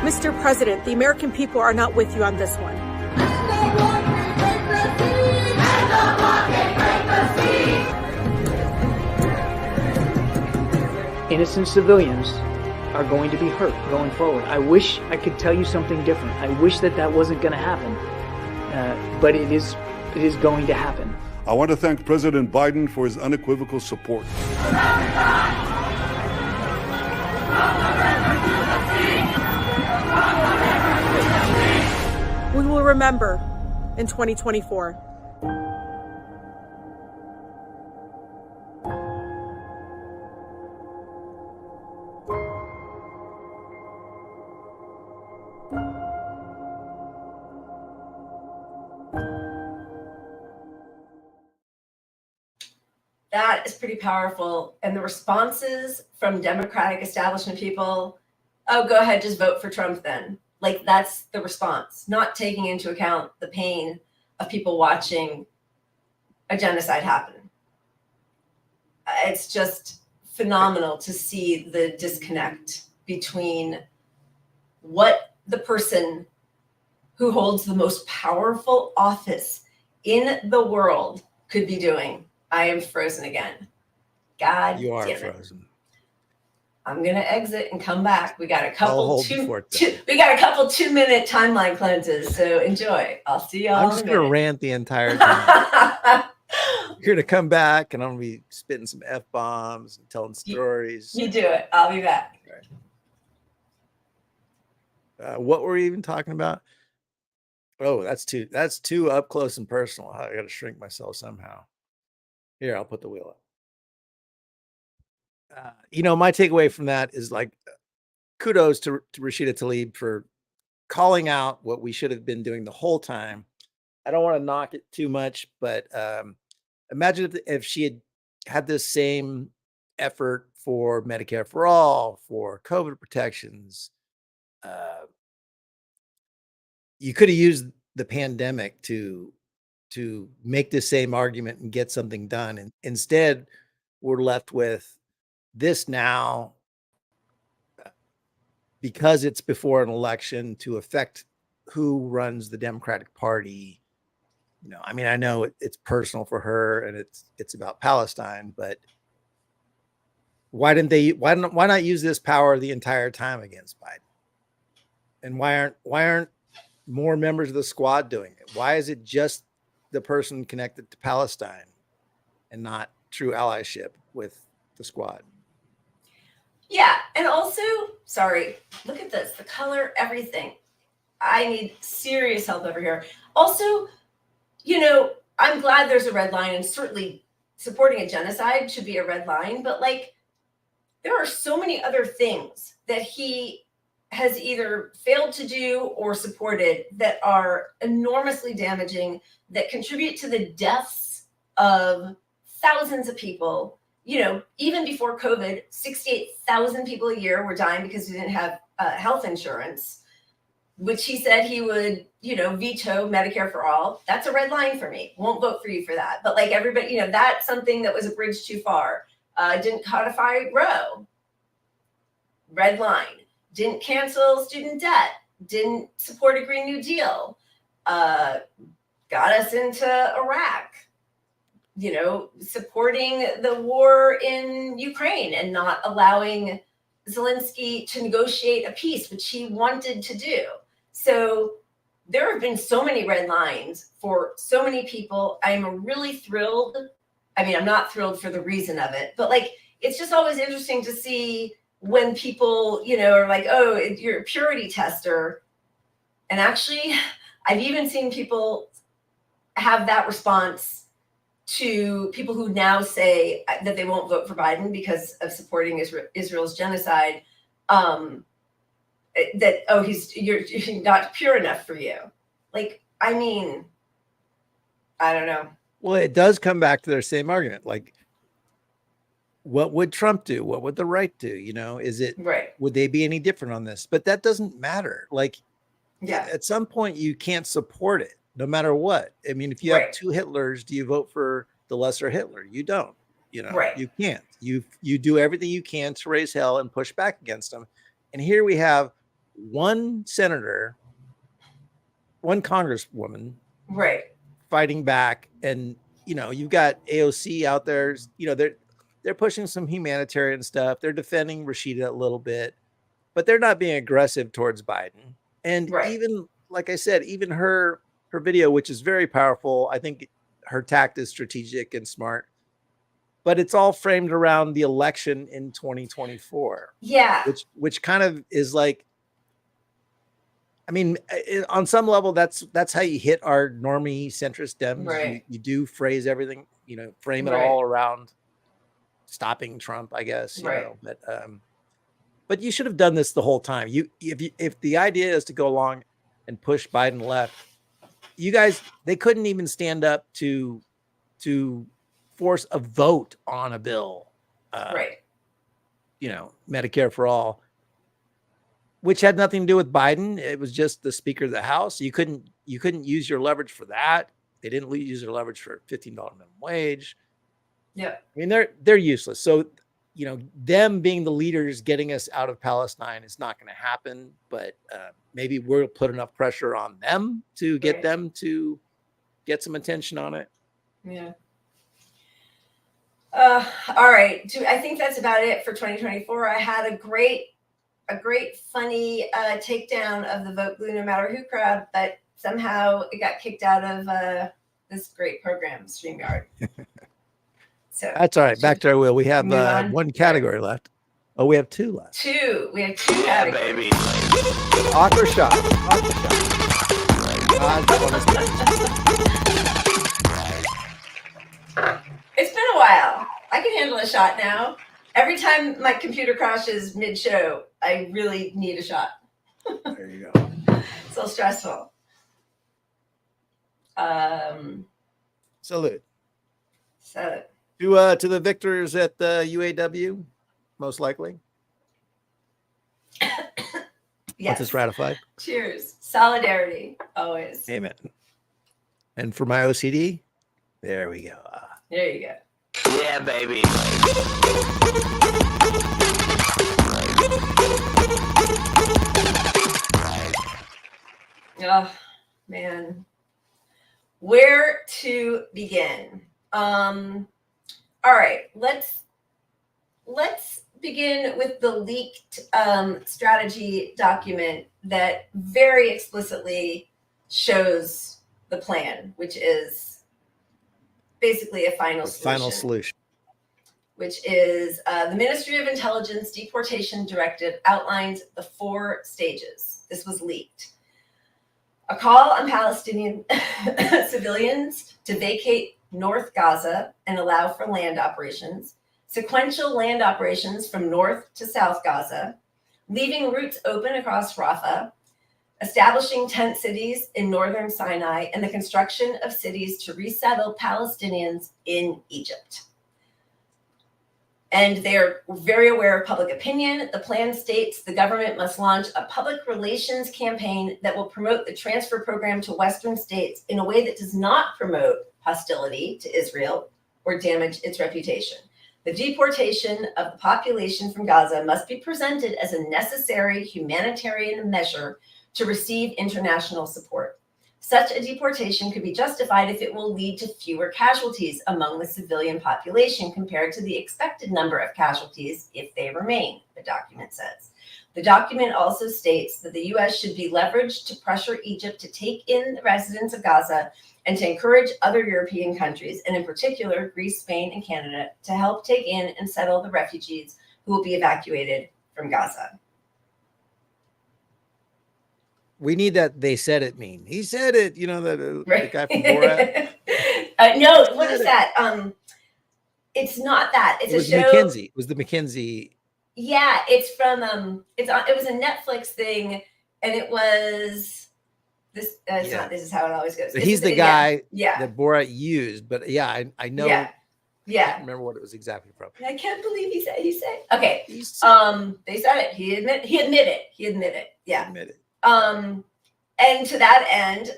Mr. President, the American people are not with you on this one. Innocent civilians are going to be hurt going forward. I wish I could tell you something different. I wish that wasn't going to happen, but it is going to happen. I want to thank President Biden for his unequivocal support. We will remember in 2024. That is pretty powerful. And the responses from Democratic establishment people, oh, go ahead, just vote for Trump then. Like, that's the response, not taking into account the pain of people watching a genocide happen. It's just phenomenal to see the disconnect between what the person who holds the most powerful office in the world could be doing. I am frozen again. God You are damn it. frozen. I'm gonna exit and come back. We got a couple hold two, before we got a couple 2-minute timeline cleanses. So enjoy. I'll see y'all. I'm just gonna rant the entire time. You're gonna come back, and I'm gonna be spitting some F-bombs and telling stories. You do it. I'll be back. What were we even talking about? Oh, that's too up close and personal. I got to shrink myself somehow. Here, I'll put the wheel up. My takeaway from that is like, kudos to Rashida Tlaib for calling out what we should have been doing the whole time. I don't want to knock it too much, but imagine if she had this same effort for Medicare for all, for COVID protections. You could have used the pandemic to make the same argument and get something done. And instead, we're left with this now, because it's before an election, to affect who runs the Democratic Party. I mean, I know it's personal for her and it's about Palestine, but why not use this power the entire time against Biden? And why aren't more members of the squad doing it? Why is it just the person connected to Palestine and not true allyship with the squad? Yeah, and also, sorry, look at this, the color, everything. I need serious help over here. Also, I'm glad there's a red line, and certainly supporting a genocide should be a red line, but like, there are so many other things that he has either failed to do or supported that are enormously damaging, that contribute to the deaths of thousands of people. Even before COVID, 68,000 people a year were dying because we didn't have health insurance, which he said he would, veto Medicare for all. That's a red line for me. Won't vote for you for that. But like everybody, that's something that was a bridge too far. Didn't codify Roe. Red line. Didn't cancel student debt. Didn't support a Green New Deal. Got us into Iraq. Supporting the war in Ukraine and not allowing Zelensky to negotiate a peace, which he wanted to do. So there have been so many red lines for so many people. I'm really thrilled. I mean, I'm not thrilled for the reason of it, but like, it's just always interesting to see when people, are like, oh, you're a purity tester. And actually, I've even seen people have that response to people who now say that they won't vote for Biden because of supporting Israel's genocide. That, oh, you're not pure enough for you. Like, I mean, I don't know. Well, it does come back to their same argument. Like, what would Trump do? What would the right do? Is it right? Would they be any different on this? But that doesn't matter. Like, yeah, at some point you can't support it no matter what. I mean, if you have two Hitlers, do you vote for the lesser Hitler? You don't. Right. You can't. You do everything you can to raise hell and push back against them. And here we have one senator, one congresswoman, right, fighting back, and you've got AOC out there. They're pushing some humanitarian stuff. They're defending Rashida a little bit, but they're not being aggressive towards Biden. And even, like I said, even her video, which is very powerful, I think her tact is strategic and smart, but it's all framed around the election in 2024. Yeah. Which kind of is like, I mean, on some level, that's how you hit our normie centrist Dems. Right. You do phrase everything, frame it all around stopping Trump, I guess. But you should have done this the whole time. If the idea is to go along and push Biden left, you guys, they couldn't even stand up to force a vote on a bill. Medicare for all. which had nothing to do with Biden. It was just the Speaker of the House. You couldn't use your leverage for that. They didn't use their leverage for $15 minimum wage. Yep. I mean, they're useless. So, you know, them being the leaders getting us out of Palestine is not going to happen. But maybe we'll put enough pressure on them to get them to get some attention on it. Yeah. All right. I think that's about it for 2024. I had a great, funny takedown of the Vote Blue No Matter Who crowd, but somehow it got kicked out of this great program, StreamYard. So that's all right. Back to our wheel. We have one category left. Oh, we have two left. We have two categories. Baby. Awkward shot. It's been a while. I can handle a shot now. Every time my computer crashes mid-show, I really need a shot. There you go. It's a little stressful. Salute. So to the victors at the UAW, most likely. Yes. Once it's ratified. Cheers. Solidarity, always. Amen. And for my OCD, there we go. There you go. Yeah, baby. Oh, man. Where to begin? All right, let's begin with the leaked strategy document that very explicitly shows the plan, which is basically a final solution. Which is the Ministry of Intelligence Deportation Directive outlines the 4 stages. This was leaked. A call on Palestinian civilians to vacate North Gaza and allow for land operations, sequential land operations from North to South Gaza, leaving routes open across Rafah, establishing tent cities in northern Sinai, and the construction of cities to resettle Palestinians in Egypt. And they are very aware of public opinion. The plan states the government must launch a public relations campaign that will promote the transfer program to Western states in a way that does not promote hostility to Israel or damage its reputation. The deportation of the population from Gaza must be presented as a necessary humanitarian measure to receive international support. Such a deportation could be justified if it will lead to fewer casualties among the civilian population compared to the expected number of casualties if they remain, the document says. The document also states that the U.S. should be leveraged to pressure Egypt to take in the residents of Gaza and to encourage other European countries, and in particular Greece, Spain, and Canada, to help take in and settle the refugees who will be evacuated from Gaza. We need that "they said it" meme. He said it, you know, the guy from Borat. No, what is that? It's not that. It's it was a show. McKinsey. It was the McKinsey. Yeah, it's from it was a Netflix thing, and it was this. It's not. This is how it always goes. He's the guy yeah. that Borat used, but yeah, I know. Yeah. I can't remember what it was exactly from. I can't believe he said. Okay. They said it. He admitted. Yeah. Admitted. And to that end,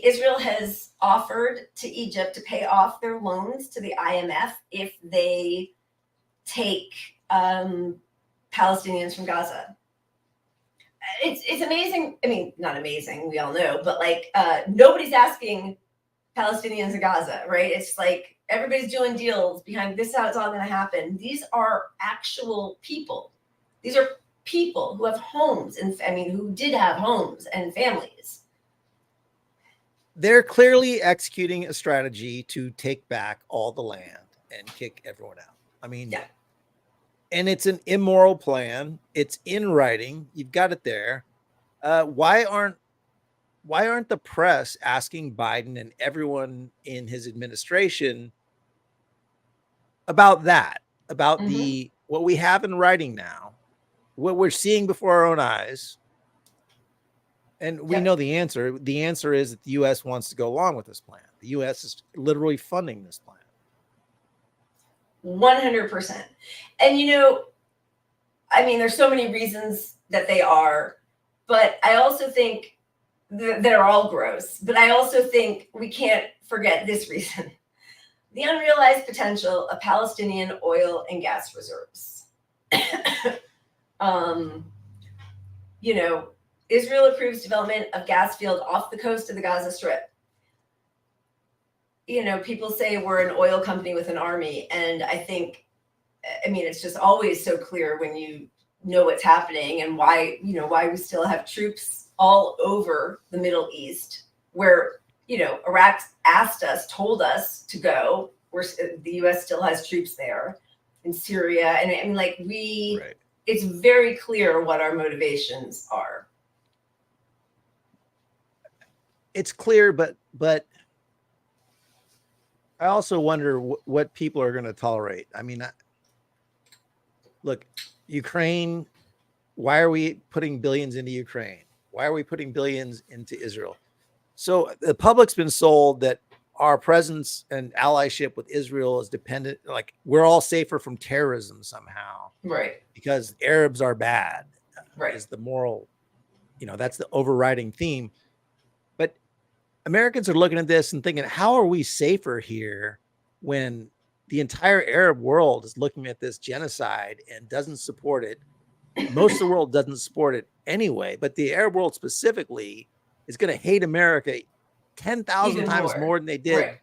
Israel has offered to Egypt to pay off their loans to the IMF if they take Palestinians from Gaza. It's amazing. I mean, not amazing. We all know, but like nobody's asking Palestinians in Gaza, right? It's like everybody's doing deals behind this. Is how it's all going to happen. These are actual people. These are people who have homes and who did have homes and families. They're clearly executing a strategy to take back all the land and kick everyone out. I mean, yeah. And it's an immoral plan. It's in writing. You've got it there. Why aren't the press asking Biden and everyone in his administration about that? About what we have in writing now, what we're seeing before our own eyes, and we know the answer. The answer is that the U.S. wants to go along with this plan. The U.S. is literally funding this plan. 100%. And there's so many reasons that they are, but I also think they're all gross. But I also think we can't forget this reason: the unrealized potential of Palestinian oil and gas reserves. You know, Israel approves development of gas field off the coast of the Gaza Strip. You know, people say we're an oil company with an army, and I mean, it's just always so clear when you know what's happening and why we still have troops all over the Middle East, where, you know, Iraq told us to go. The U.S. still has troops there, in Syria, and I mean, like Right. It's very clear what our motivations are. It's clear, but I also wonder what people are going to tolerate. I mean, look, Ukraine, why are we putting billions into Ukraine? Why are we putting billions into Israel? So the public's been sold that our presence and allyship with Israel is dependent, like we're all safer from terrorism somehow. Right. Because Arabs are bad. Right. Is the moral, you know, that's the overriding theme. But Americans are looking at this and thinking, how are we safer here when the entire Arab world is looking at this genocide and doesn't support it? Most of the world doesn't support it anyway, but the Arab world specifically is going to hate America 10,000 times more than they did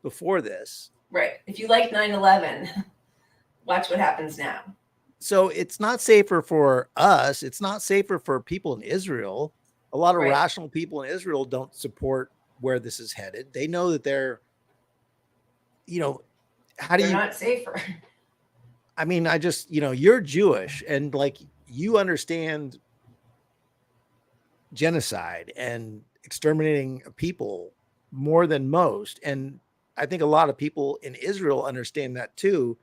before this. Right. If you like 9/11, watch what happens now. So it's not safer for us. It's not safer for people in Israel. A lot of rational people in Israel don't support where this is headed. They know that they're, you know, They're not safer. I mean, you know, you're Jewish and like you understand genocide and exterminating people more than most. And I think a lot of people in Israel understand that too.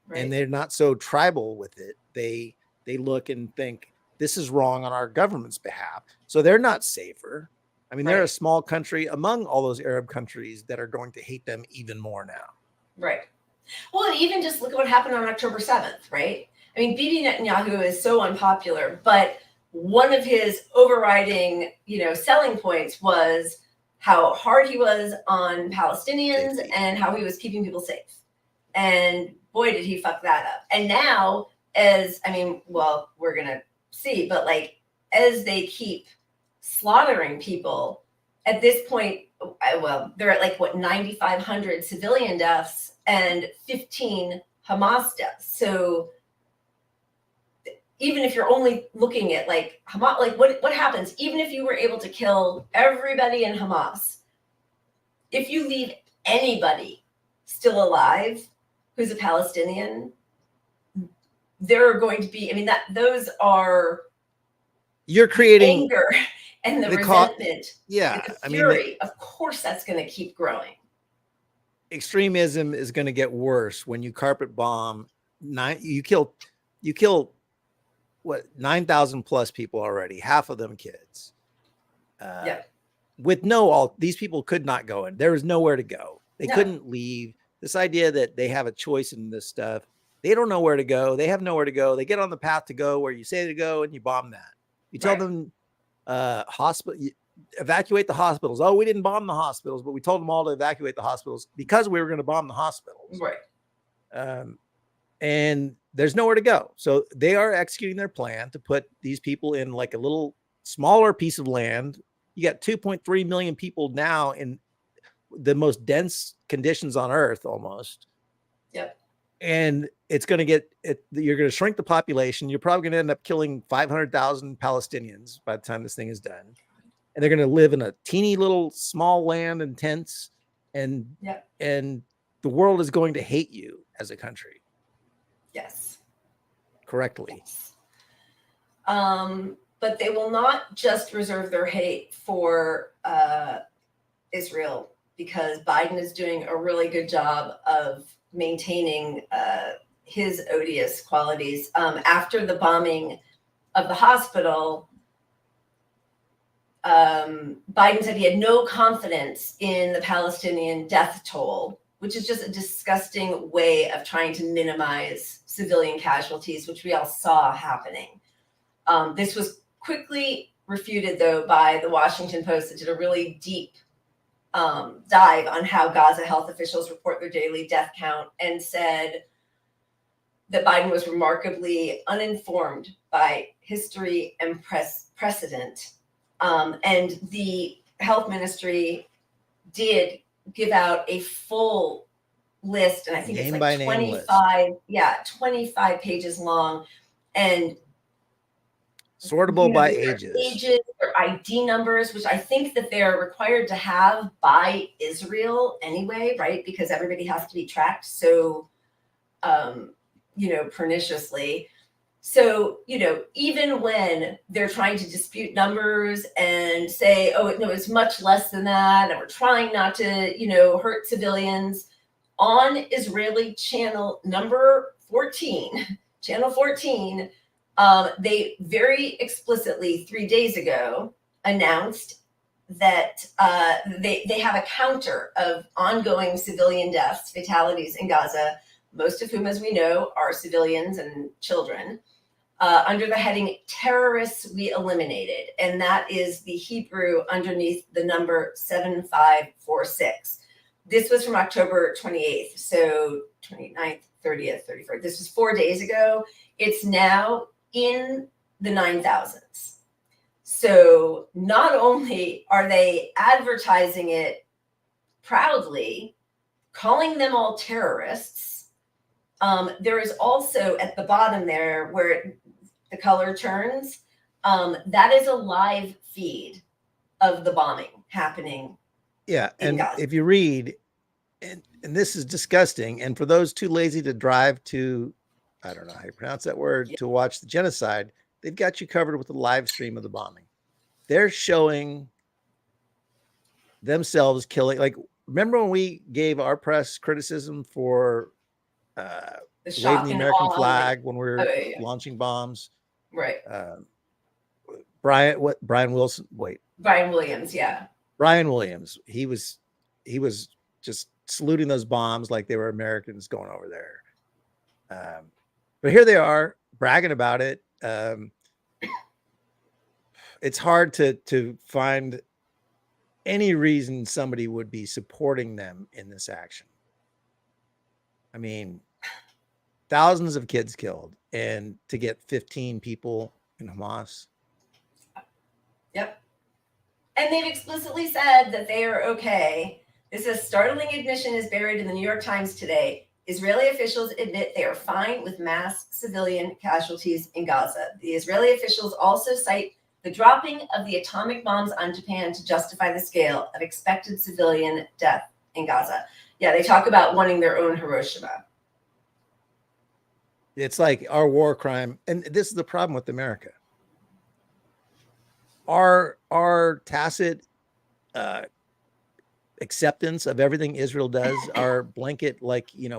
Right. And they're not so tribal with it. They look and think this is wrong on our government's behalf. So they're not safer. I mean, they're a small country among all those Arab countries that are going to hate them even more now. Right. Well, and even just look at what happened on October 7th, right? I mean, Bibi Netanyahu is so unpopular, but one of his overriding, you know, selling points was how hard he was on Palestinians and how he was keeping people safe. And boy, did he fuck that up. And now, we're going to see, but like, as they keep slaughtering people, at this point, they're at like, 9,500 civilian deaths and 15 Hamas deaths. So even if you're only looking at like Hamas, like what happens, even if you were able to kill everybody in Hamas, if you leave anybody still alive who's a Palestinian, there are going to be, those are, you're creating anger and the resentment. Yeah. The fury, of course that's going to keep growing. Extremism is going to get worse when you carpet bomb. You kill what, 9,000 plus people already, half of them kids. With these people could not go in. There was nowhere to go. They couldn't leave. This idea that they have a choice in this stuff, they don't know where to go. They have nowhere to go. They get on the path to go where you say to go and you bomb that. You tell them evacuate the hospitals. Oh, we didn't bomb the hospitals, but we told them all to evacuate the hospitals because we were going to bomb the hospitals. Right. And there's nowhere to go. So they are executing their plan to put these people in like a little smaller piece of land. You got 2.3 million people now in the most dense conditions on earth almost. Yep. And it's going to you're going to shrink the population. You're probably going to end up killing 500,000 Palestinians by the time this thing is done. And they're going to live in a teeny little small land and tents. And the world is going to hate you as a country. Yes. Correctly. Yes. But they will not just reserve their hate for Israel, because Biden is doing a really good job of maintaining his odious qualities. After the bombing of the hospital, Biden said he had no confidence in the Palestinian death toll, which is just a disgusting way of trying to minimize civilian casualties, which we all saw happening. This was quickly refuted, though, by the Washington Post that did a really deep dive on how Gaza health officials report their daily death count and said that Biden was remarkably uninformed by history and precedent. And the health ministry did give out a full list, and I think it's like 25 pages long, and sortable by ages or ID numbers, which I think that they're required to have by Israel anyway, right? Because everybody has to be tracked so, perniciously. So, even when they're trying to dispute numbers and say, oh, no, it's much less than that, and we're trying not to, hurt civilians, on Israeli channel number 14, channel 14, they very explicitly 3 days ago announced that they have a counter of ongoing civilian deaths, fatalities in Gaza, most of whom, as we know, are civilians and children, under the heading terrorists we eliminated. And that is the Hebrew underneath the number 7546. This was from October 28th. So 29th, 30th, 31st. This was 4 days ago. It's now in the 9,000s. So not only are they advertising it proudly, calling them all terrorists, there is also at the bottom there where the color turns, that is a live feed of the bombing happening. Yeah, and Gaza. if you read, and this is disgusting, and for those too lazy to drive to, I don't know how you pronounce that word, to watch the genocide, they've got you covered with a live stream of the bombing. They're showing themselves killing. Like, remember when we gave our press criticism for waving the American flag when we were launching bombs? Right. Brian Williams, yeah. Brian Williams, he was just saluting those bombs like they were Americans going over there. But here they are bragging about it. It's hard to find any reason somebody would be supporting them in this action. I mean, thousands of kids killed, and to get 15 people in Hamas. Yep. And they've explicitly said that they are okay. This is startling admission is buried in the New York Times today. Israeli officials admit they are fine with mass civilian casualties in Gaza. The Israeli officials also cite the dropping of the atomic bombs on Japan to justify the scale of expected civilian death in Gaza. Yeah, they talk about wanting their own Hiroshima. It's like our war crime. And this is the problem with America. Our tacit acceptance of everything Israel does, our blanket,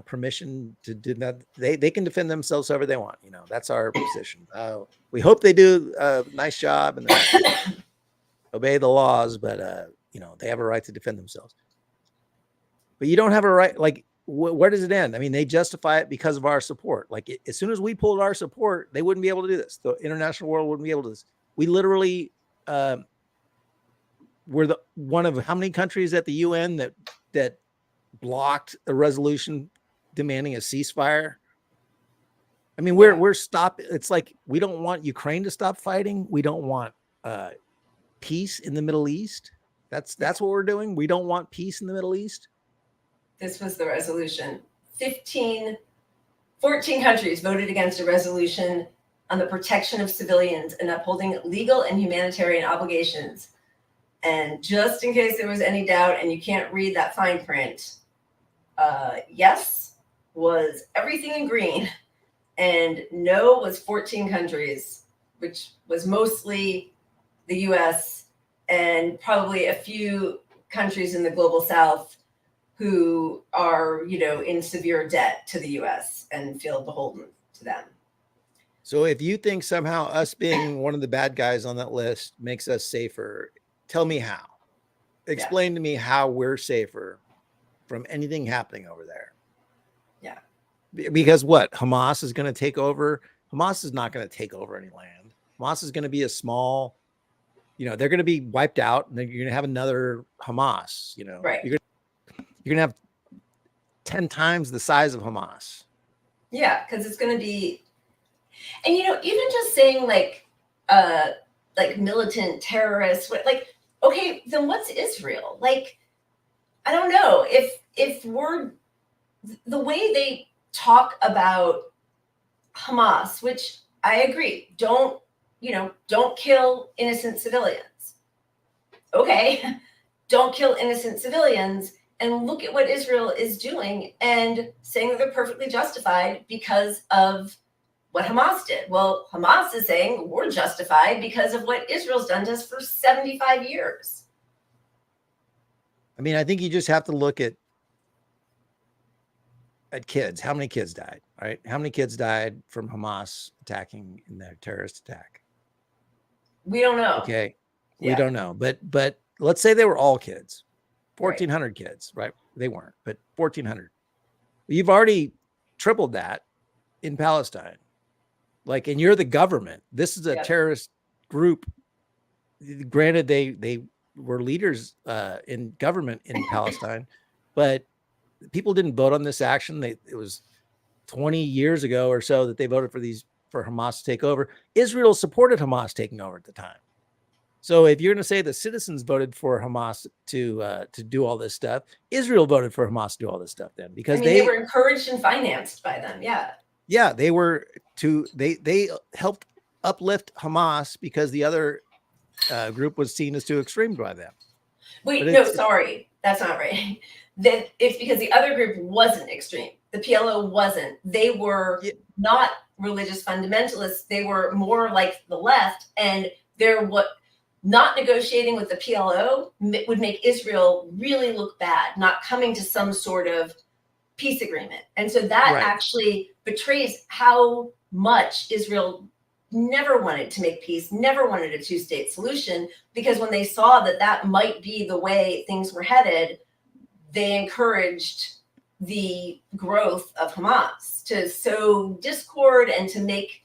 permission to do that. They can defend themselves however they want. That's our position. We hope they do a nice job and obey the laws, but they have a right to defend themselves. But you don't have a right. Where does it end? I mean, they justify it because of our support. As soon as we pulled our support, they wouldn't be able to do this. The international world wouldn't be able to do this. We literally were one of how many countries at the UN that blocked a resolution demanding a ceasefire? I mean, we're stopping. It's like, we don't want Ukraine to stop fighting. We don't want peace in the Middle East. That's what we're doing. We don't want peace in the Middle East. This was the resolution. 14 countries voted against a resolution on the protection of civilians and upholding legal and humanitarian obligations. And just in case there was any doubt and you can't read that fine print, yes was everything in green, and no was 14 countries, which was mostly the US and probably a few countries in the global South who are, in severe debt to the US and feel beholden to them. So if you think somehow us being one of the bad guys on that list makes us safer, tell me how. Explain to me how we're safer from anything happening over there. Yeah. Because what? Hamas is going to take over? Hamas is not going to take over any land. Hamas is going to be a small, they're going to be wiped out, and then you're going to have another Hamas. Right. You're going to have 10 times the size of Hamas. Yeah, because it's going to be, and even just saying like militant terrorists, like, okay, then what's Israel? Like, I don't know if we're the way they talk about Hamas, which I agree, don't kill innocent civilians. Okay, don't kill innocent civilians, and look at what Israel is doing and saying that they're perfectly justified because of what Hamas did. Well, Hamas is saying we're justified because of what Israel's done to us for 75 years. I mean, I think you just have to look at kids. How many kids died, right? How many kids died from Hamas attacking in their terrorist attack? We don't know. Okay. We don't know. But let's say they were all kids. 1,400 kids, right? They weren't, but 1,400. You've already tripled that in Palestine. Like, and you're the government. This is a terrorist group. Granted, they were leaders in government in Palestine, but people didn't vote on this action. It was 20 years ago or so that they voted for Hamas to take over. Israel supported Hamas taking over at the time. So if you're going to say the citizens voted for Hamas to do all this stuff, Israel voted for Hamas to do all this stuff then, because they were encouraged and financed by them. Yeah, they were they helped uplift Hamas because the other group was seen as too extreme by them. Wait, no, sorry, that's not right. That it's because the other group wasn't extreme. The PLO wasn't. They were not religious fundamentalists. They were more like the left, and they're not negotiating with the PLO would make Israel really look bad, not coming to some sort of peace agreement. And so that actually betrays how much Israel never wanted to make peace, never wanted a two-state solution, because when they saw that might be the way things were headed, they encouraged the growth of Hamas to sow discord and to make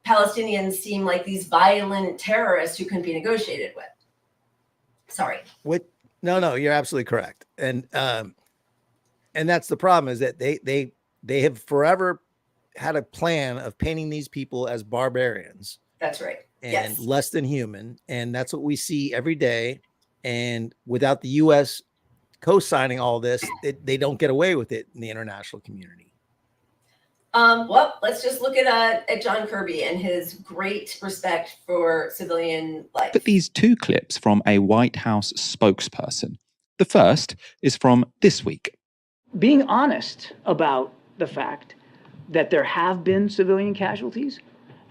Palestinians seem like these violent terrorists who can be negotiated with. Sorry. No, you're absolutely correct. And that's the problem, is that they have forever had a plan of painting these people as barbarians. That's right. And less than human. And that's what we see every day. And without the U.S. co-signing all this, they don't get away with it in the international community. Well, let's just look at John Kirby and his great respect for civilian life. But these two clips from a White House spokesperson. The first is from this week. Being honest about the fact that there have been civilian casualties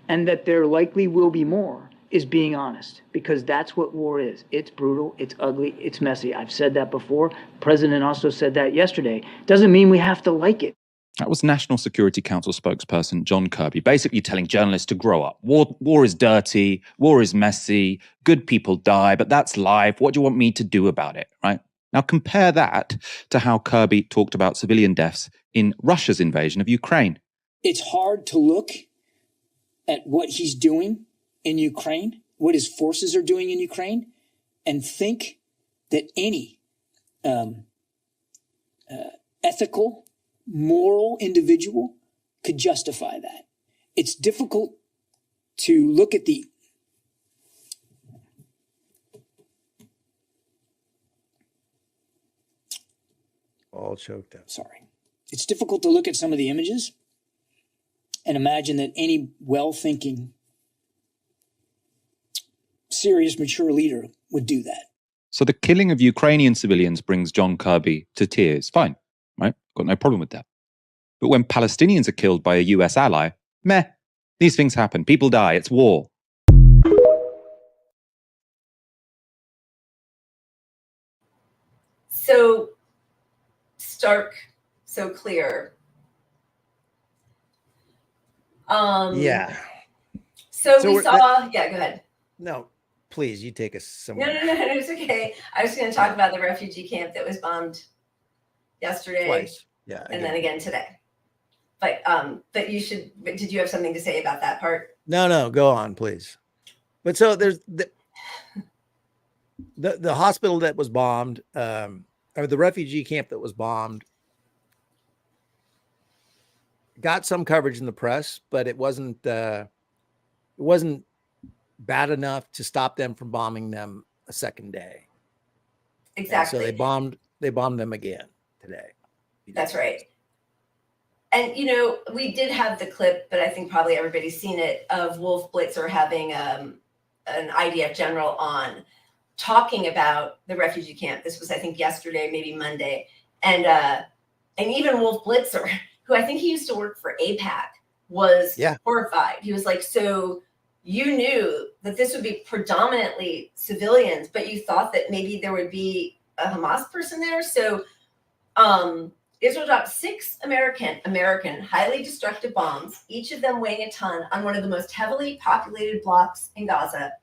and that there likely will be more is being honest, because that's what war is. It's brutal, it's ugly, it's messy. I've said that before. The president also said that yesterday. Doesn't mean we have to like it. That was National Security Council spokesperson John Kirby, basically telling journalists to grow up. War is dirty, war is messy, good people die, but that's life. What do you want me to do about it, right? Now compare that to how Kirby talked about civilian deaths in Russia's invasion of Ukraine. It's hard to look at what he's doing in Ukraine, what his forces are doing in Ukraine, and think that any ethical, moral individual could justify that. It's difficult to look at the all choked up. Sorry. It's difficult to look at some of the images and imagine that any well-thinking, serious, mature leader would do that. So the killing of Ukrainian civilians brings John Kirby to tears. Fine, right? Got no problem with that. But when Palestinians are killed by a US ally, meh, these things happen. People die. It's war. So stark, so clear. Yeah. So we saw, go ahead. No, please, you take us somewhere. No, it's okay. I was going to talk about the refugee camp that was bombed yesterday. Twice. Yeah. And then again today. But did you have something to say about that part? No, go on, please. But so there's the hospital that was bombed, or the refugee camp that was bombed, got some coverage in the press, but it wasn't bad enough to stop them from bombing them a second day. Exactly. And so they bombed them again today. That's right. And, you know, we did have the clip, but I think probably everybody's seen it, of Wolf Blitzer having an IDF general on talking about the refugee camp. This was, I think, yesterday, maybe Monday. And even Wolf Blitzer, who I think he used to work for AIPAC, was horrified. He was like, so you knew that this would be predominantly civilians, but you thought that maybe there would be a Hamas person there? So Israel dropped 6 American highly destructive bombs, each of them weighing a ton, on one of the most heavily populated blocks in Gaza.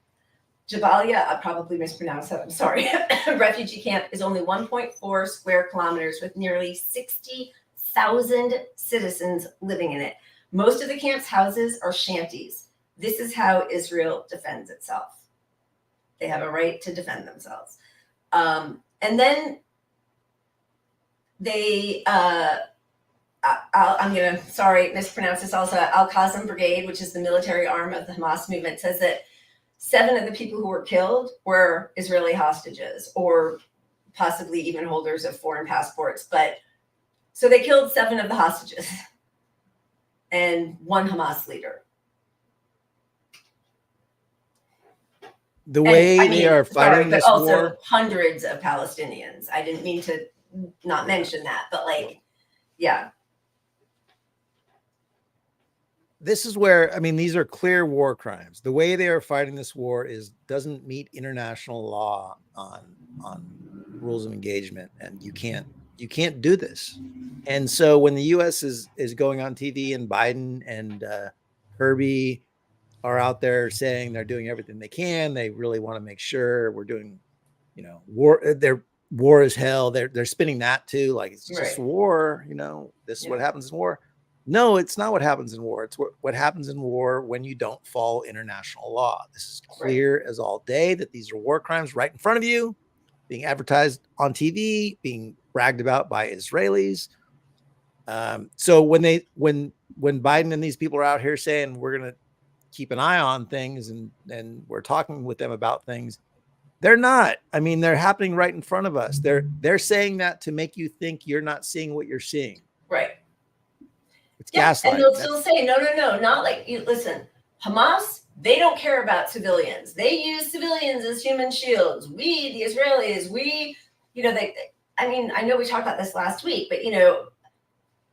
Jabalia, I probably mispronounced that, I'm sorry. Refugee camp is only 1.4 square kilometers with nearly 60,000 citizens living in it. Most of the camp's houses are shanties. This is how Israel defends itself. They have a right to defend themselves. And then they, I'm going to, mispronounce this also, Al-Qassam Brigade, which is the military arm of the Hamas movement, says that 7 of the people who were killed were Israeli hostages, or possibly even holders of foreign passports. But so they killed 7 of the hostages and 1 Hamas leader. The way they are fighting this also war, hundreds of Palestinians. I didn't mean to not mention that, but like, yeah. This is where, I mean, these are clear war crimes. The way they are fighting this war doesn't meet international law on rules of engagement, and you can't do this. And so when the U.S. is going on TV, and Biden and Kirby are out there saying they're doing everything they can, they really want to make sure we're doing, war. Their war is hell. They're spinning that too, like it's just war. This is what happens in war. No, it's not what happens in war. It's what happens in war when you don't follow international law. This is clear as all day that these are war crimes right in front of you, being advertised on TV, being bragged about by Israelis. So when Biden and these people are out here saying we're going to keep an eye on things and we're talking with them about things, they're not. I mean, they're happening right in front of us. They're saying that to make you think you're not seeing what you're seeing. Right. It's gaslighting. And they'll still say, no, not like you. Listen, Hamas, they don't care about civilians. They use civilians as human shields. We, the Israelis, I mean, I know we talked about this last week, but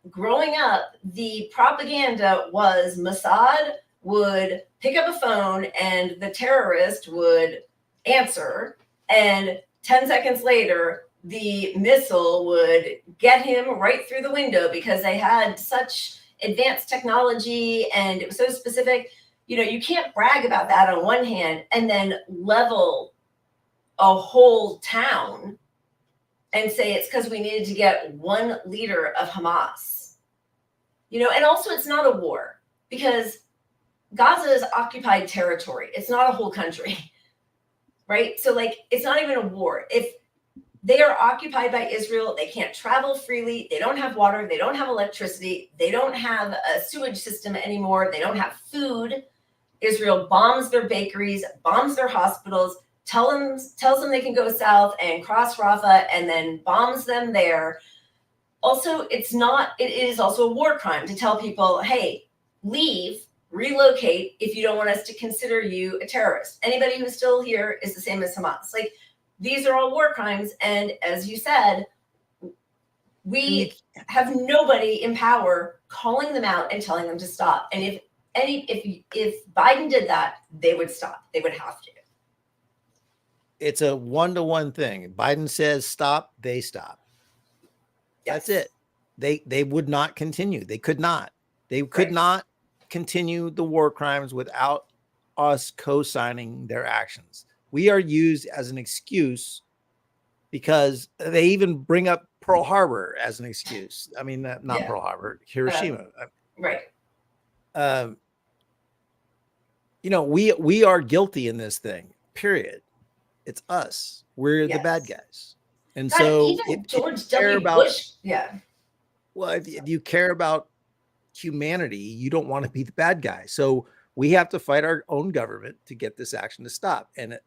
growing up, the propaganda was Mossad would pick up a phone and the terrorist would answer, and 10 seconds later, the missile would get him right through the window because they had such advanced technology and it was so specific. You can't brag about that on one hand and then level a whole town and say it's because we needed to get 1 leader of Hamas. And also it's not a war because Gaza is occupied territory. It's not a whole country, right? So it's not even a war. If they are occupied by Israel, they can't travel freely. They don't have water. They don't have electricity. They don't have a sewage system anymore. They don't have food. Israel bombs their bakeries, bombs their hospitals, tells them they can go south and cross Rafah, and then bombs them there. Also, it is also a war crime to tell people, hey, leave, relocate if you don't want us to consider you a terrorist. Anybody who's still here is the same as Hamas. These are all war crimes. And as you said, we have nobody in power calling them out and telling them to stop. And if Biden did that, they would stop. They would have to. It's a 1-to-1 thing. Biden says stop, they stop. Yes. That's it. They would not continue. They could not. They could not continue the war crimes without us co-signing their actions. We are used as an excuse because they even bring up Pearl Harbor as an excuse. I mean, not Pearl Harbor, Hiroshima. Right. you know, we are guilty in this thing, period. It's us. We're the bad guys. And God, so even if George you care W. about, Bush, yeah. well, if you care about humanity, you don't want to be the bad guy. So we have to fight our own government to get this action to stop. And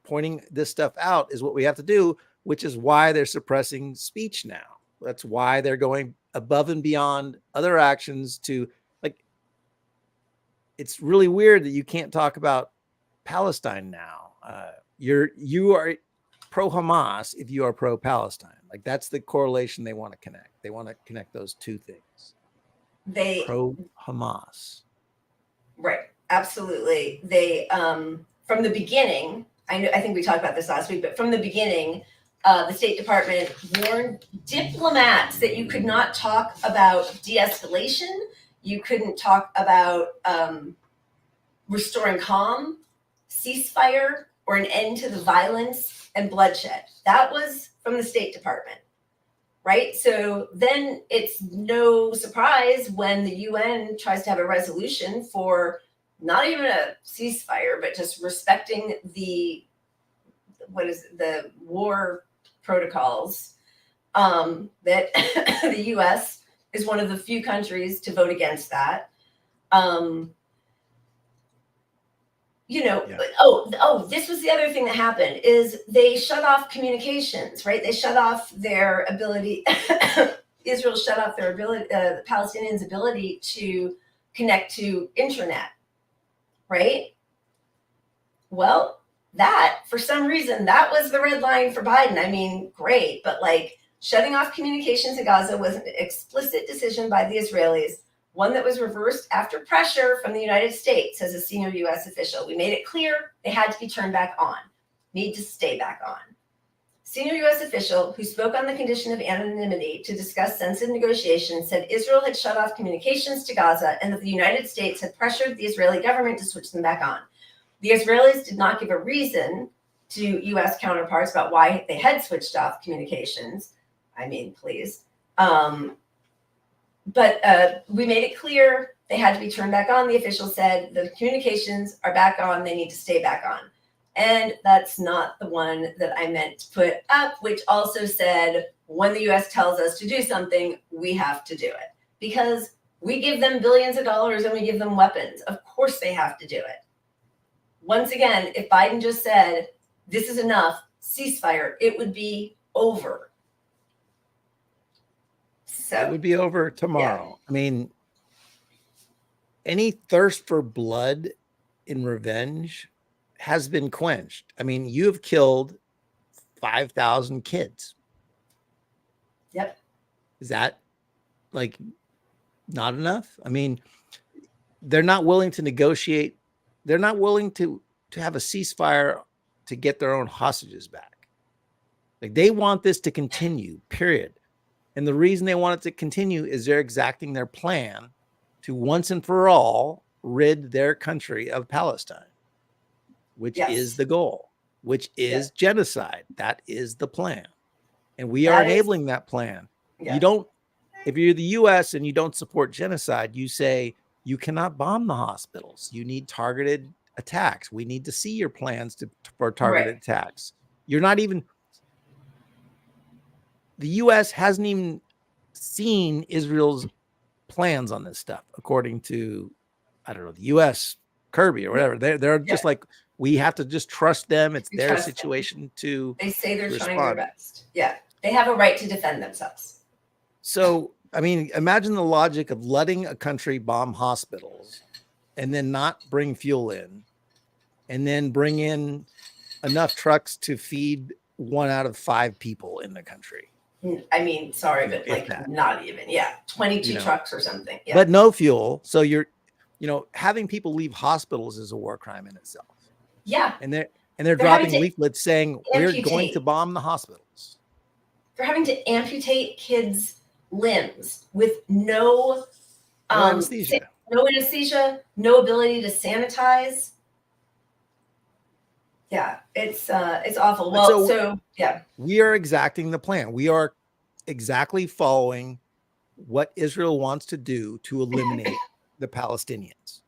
pointing this stuff out is what we have to do, which is why they're suppressing speech now. That's why they're going above and beyond other actions to, like, it's really weird that you can't talk about Palestine now. You are pro Hamas if you are pro Palestine. Like, that's the correlation they want to connect. They want to connect those two things. They pro Hamas. Right. Absolutely. They from the beginning, I think we talked about this last week, but from the beginning, the State Department warned diplomats that you could not talk about de-escalation. You couldn't talk about restoring calm, ceasefire, or an end to the violence and bloodshed. That was from the State Department, right? So then it's no surprise when the UN tries to have a resolution for not even a ceasefire, but just respecting the war protocols, that the US is one of the few countries to vote against that. This was the other thing that happened is they shut off communications, right? They shut off their ability, Israel shut off their ability, the Palestinians' ability to connect to internet, right? Well, that, for some reason, that was the red line for Biden. I mean, great, but like shutting off communications in Gaza was an explicit decision by the Israelis, one that was reversed after pressure from the United States, says a senior U.S. official. We made it clear they had to be turned back on, need to stay back on. Senior U.S. official who spoke on the condition of anonymity to discuss sensitive negotiations said Israel had shut off communications to Gaza and that the United States had pressured the Israeli government to switch them back on. The Israelis did not give a reason to U.S. counterparts about why they had switched off communications. I mean, please. But we made it clear they had to be turned back on. The official said the communications are back on. They need to stay back on. And that's not the one that I meant to put up, which also said when the U.S. tells us to do something, we have to do it. Because we give them billions of dollars and we give them weapons. Of course they have to do it. Once again, if Biden just said, this is enough, ceasefire, it would be over. So it would be over tomorrow. Yeah. I mean, any thirst for blood in revenge has been quenched. I mean, you have killed 5,000 kids. Yep. Is that like not enough? I mean, they're not willing to negotiate. They're not willing to have a ceasefire to get their own hostages back. Like, they want this to continue, period. And the reason they want it to continue is they're exacting their plan to once and for all rid their country of Palestine, which is the goal, which is genocide. That is the plan. And we are enabling that plan. You don't, if you're the US and you don't support genocide, you say you cannot bomb the hospitals. You need targeted attacks. We need to see your plans for targeted attacks. You're not even, the US hasn't even seen Israel's plans on this stuff, according to, I don't know, the US Kirby or whatever. They're just like, we have to just trust them. It's their situation to They say they're respond. trying their best. Yeah. They have a right to defend themselves. So, I mean, imagine the logic of letting a country bomb hospitals and then not bring fuel in and then bring in enough trucks to feed 1 out of 5 people in the country. I mean, sorry, but like not even, 22 trucks or something. Yeah. But no fuel. So you're, having people leave hospitals is a war crime in itself. Yeah. And they're dropping leaflets saying we're going to bomb the hospitals. They're having to amputate kids' limbs with no anesthesia. No anesthesia, no ability to sanitize. Yeah, it's awful. Well, so we are exacting the plan. We are exactly following what Israel wants to do to eliminate the Palestinians.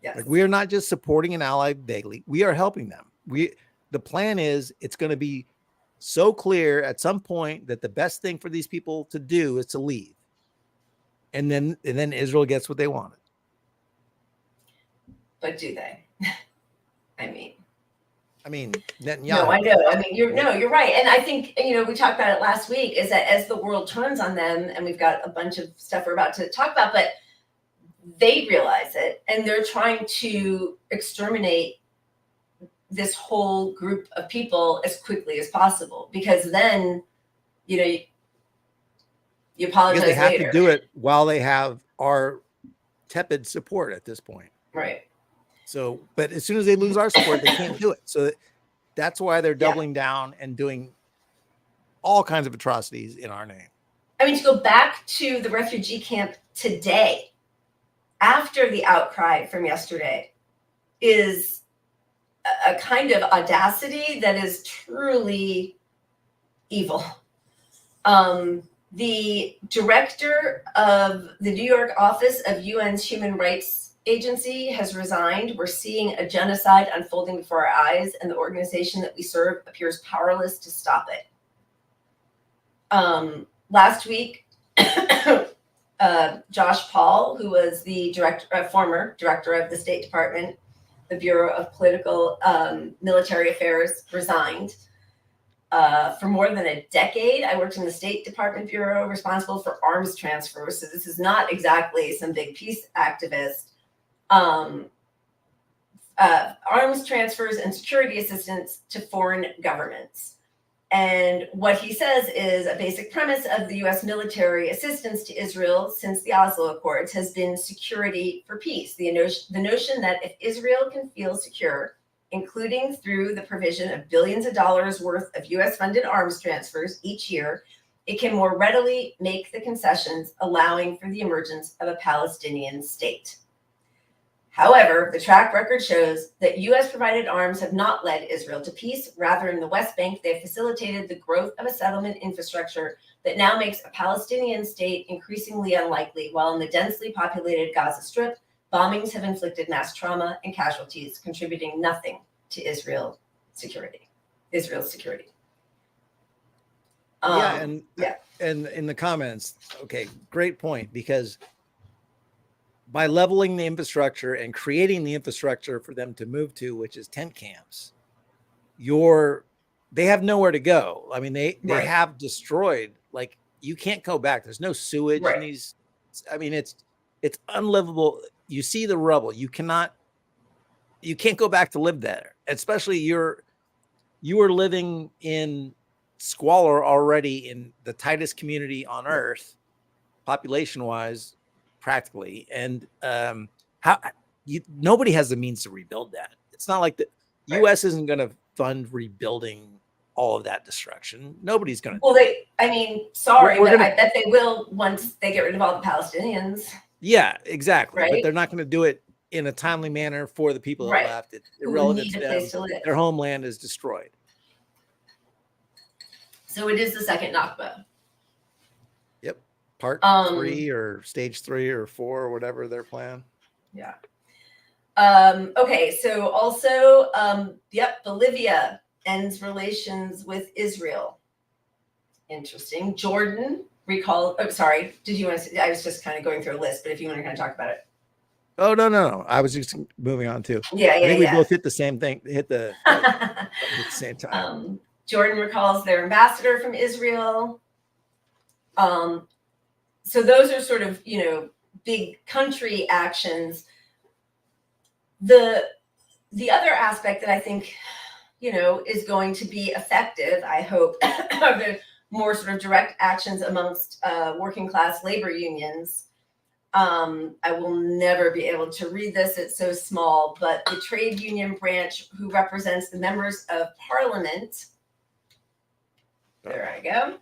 Yes. Like, we are not just supporting an ally vaguely, we are helping them. The plan is, it's going to be so clear at some point that the best thing for these people to do is to leave. And then Israel gets what they wanted. But do they? I mean, Netanyahu. no, I know. I mean, you're right. And I think, we talked about it last week, is that as the world turns on them, and we've got a bunch of stuff we're about to talk about, but they realize it, and they're trying to exterminate this whole group of people as quickly as possible, because then, you apologize Because they have later. to do it while they have our tepid support at this point. Right. So, but as soon as they lose our support, they can't do it. So that's why they're doubling down and doing all kinds of atrocities in our name. I mean, to go back to the refugee camp today, after the outcry from yesterday, is a kind of audacity that is truly evil. The director of the New York office of UN's Human Rights Agency has resigned. We're seeing a genocide unfolding before our eyes, and the organization that we serve appears powerless to stop it. Last week, Josh Paul, who was the former director of the State Department, the Bureau of Political Military Affairs, resigned. For more than a decade, I worked in the State Department Bureau responsible for arms transfers. So this is not exactly some big peace activist. Arms transfers and security assistance to foreign governments. And what he says is a basic premise of the U.S. military assistance to Israel since the Oslo Accords has been security for peace. The notion that if Israel can feel secure, including through the provision of billions of dollars worth of U.S.-funded arms transfers each year, it can more readily make the concessions allowing for the emergence of a Palestinian state. However, the track record shows that U.S.-provided arms have not led Israel to peace. Rather, in the West Bank, they have facilitated the growth of a settlement infrastructure that now makes a Palestinian state increasingly unlikely, while in the densely populated Gaza Strip, bombings have inflicted mass trauma and casualties, contributing nothing to Israel's security. And in the comments, okay, great point, because by leveling the infrastructure and creating the infrastructure for them to move to, which is tent camps, they have nowhere to go. I mean, they have destroyed, like, you can't go back. There's no sewage in these. I mean, it's unlivable. You see the rubble. You can't go back to live there. Especially you are living in squalor already in the tightest community on earth, population wise, practically. And nobody has the means to rebuild that. It's not like the U.S. isn't going to fund rebuilding all of that destruction. Nobody's going to. Well, I bet they will once they get rid of all the Palestinians. Yeah, exactly. Right? But they're not going to do it in a timely manner for the people that left. It's irrelevant to them. Their homeland is destroyed. So it is the second Nakba. Yep. Part 3 or stage 3 or 4 or whatever their plan. Yeah. Okay. So also, Bolivia ends relations with Israel. Interesting. Jordan recalled. Oh, sorry. Did you want to? I was just kind of going through a list, but if you want to kind of talk about it. Oh, no. I was just moving on too. Yeah. I think we both hit the same thing. Hit the at the same time. Jordan recalls their ambassador from Israel. So those are sort of, big country actions. The other aspect that I think, is going to be effective, I hope, are the more sort of direct actions amongst working class labor unions. I will never be able to read this. It's so small, but the trade union branch who represents the members of parliament, there I go,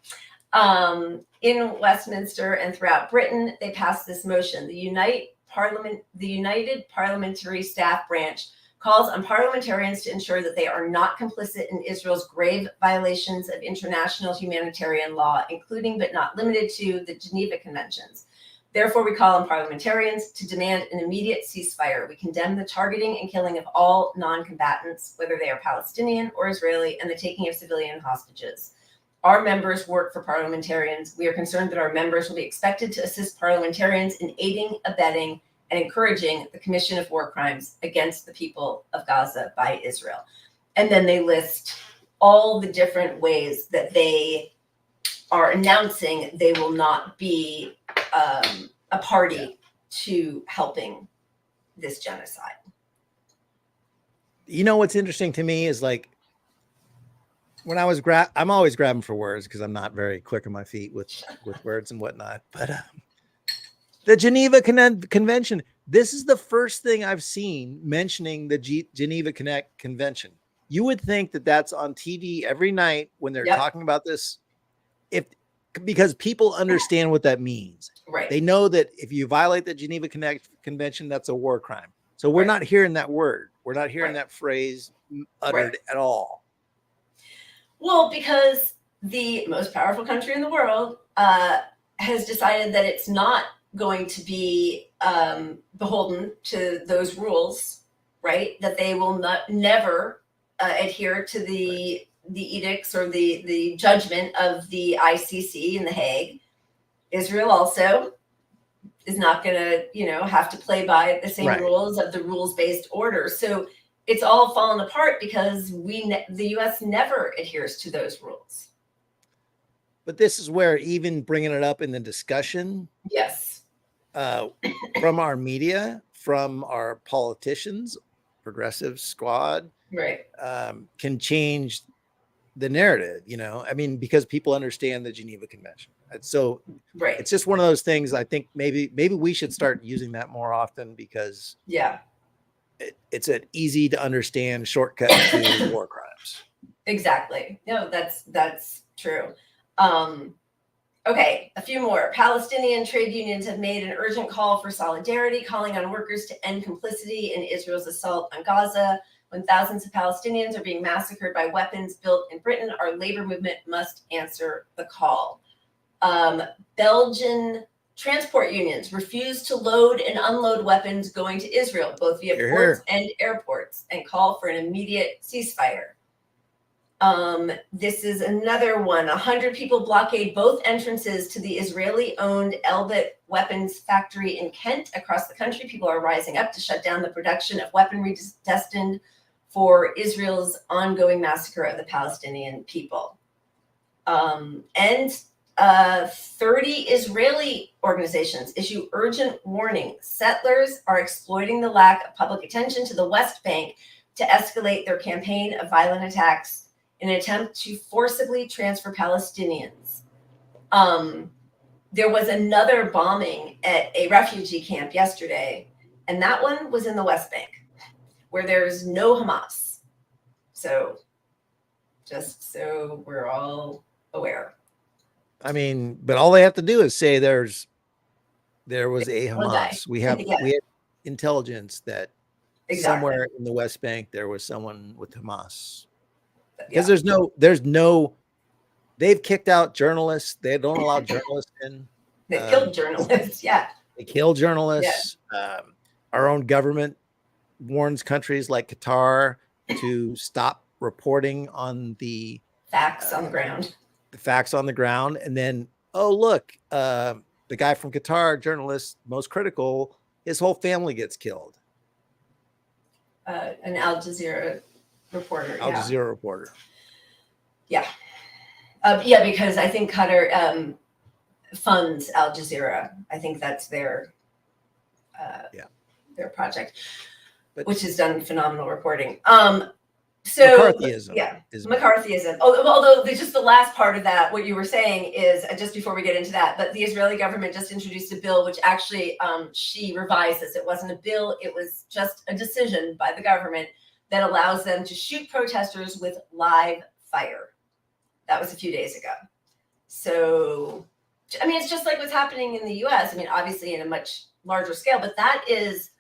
in Westminster and throughout Britain, they passed this motion. The United Parliamentary Staff Branch calls on parliamentarians to ensure that they are not complicit in Israel's grave violations of international humanitarian law, including but not limited to the Geneva Conventions. Therefore, we call on parliamentarians to demand an immediate ceasefire. We condemn the targeting and killing of all non-combatants, whether they are Palestinian or Israeli, and the taking of civilian hostages. Our members work for parliamentarians. We are concerned that our members will be expected to assist parliamentarians in aiding, abetting, and encouraging the commission of war crimes against the people of Gaza by Israel. And then they list all the different ways that they are announcing they will not be a party to helping this genocide. You know what's interesting to me is like when I was I'm always grabbing for words because I'm not very quick on my feet with words and whatnot. But the Geneva Convention. This is the first thing I've seen mentioning the Geneva Convention. You would think that that's on TV every night when they're talking about this, because people understand what that means. Right. They know that if you violate the Geneva Convention, that's a war crime. So we're not hearing that word. We're not hearing that phrase uttered at all. Well, because the most powerful country in the world has decided that it's not going to be beholden to those rules, right? That they will never adhere to the edicts or the judgment of the ICC in The Hague. Israel also is not going to, have to play by the same rules of the rules-based order. So it's all fallen apart because the U.S. never adheres to those rules. But this is where even bringing it up in the discussion, from our media, from our politicians, progressive squad, can change the narrative. I mean, because people understand the Geneva Convention. So it's just one of those things. I think maybe we should start using that more often because it's an easy to understand shortcut to war crimes. Exactly. No, that's true. Okay, a few more. Palestinian trade unions have made an urgent call for solidarity, calling on workers to end complicity in Israel's assault on Gaza. When thousands of Palestinians are being massacred by weapons built in Britain, our labor movement must answer the call. Belgian transport unions refuse to load and unload weapons going to Israel, both via ports and airports, and call for an immediate ceasefire. This is another one. 100 people blockade both entrances to the Israeli-owned Elbit weapons factory in Kent. Across the country, people are rising up to shut down the production of weaponry destined for Israel's ongoing massacre of the Palestinian people. And 30 Israeli organizations issue urgent warning. Settlers are exploiting the lack of public attention to the West Bank to escalate their campaign of violent attacks in an attempt to forcibly transfer Palestinians. There was another bombing at a refugee camp yesterday, and that one was in the West Bank, where there's no Hamas. So just so we're all aware. I mean, but all they have to do is say there was a Hamas. We have intelligence that somewhere in the West Bank there was someone with Hamas. Because they've kicked out journalists. They don't allow journalists in. They killed journalists. They kill journalists. Our own government warns countries like Qatar to stop reporting on the facts on the ground. The facts on the ground. And then, oh, look, the guy from Qatar, journalist, most critical, his whole family gets killed. An Al Jazeera reporter. Al Jazeera reporter. Yeah. Because I think Qatar funds Al Jazeera. I think that's their project, which has done phenomenal reporting. McCarthyism. McCarthyism. Although just the last part of that, what you were saying is, just before we get into that, but the Israeli government just introduced a bill, which actually she revised this. It wasn't a bill. It was just a decision by the government that allows them to shoot protesters with live fire. That was a few days ago. So, I mean, it's just like what's happening in the US. I mean, obviously in a much larger scale, but that is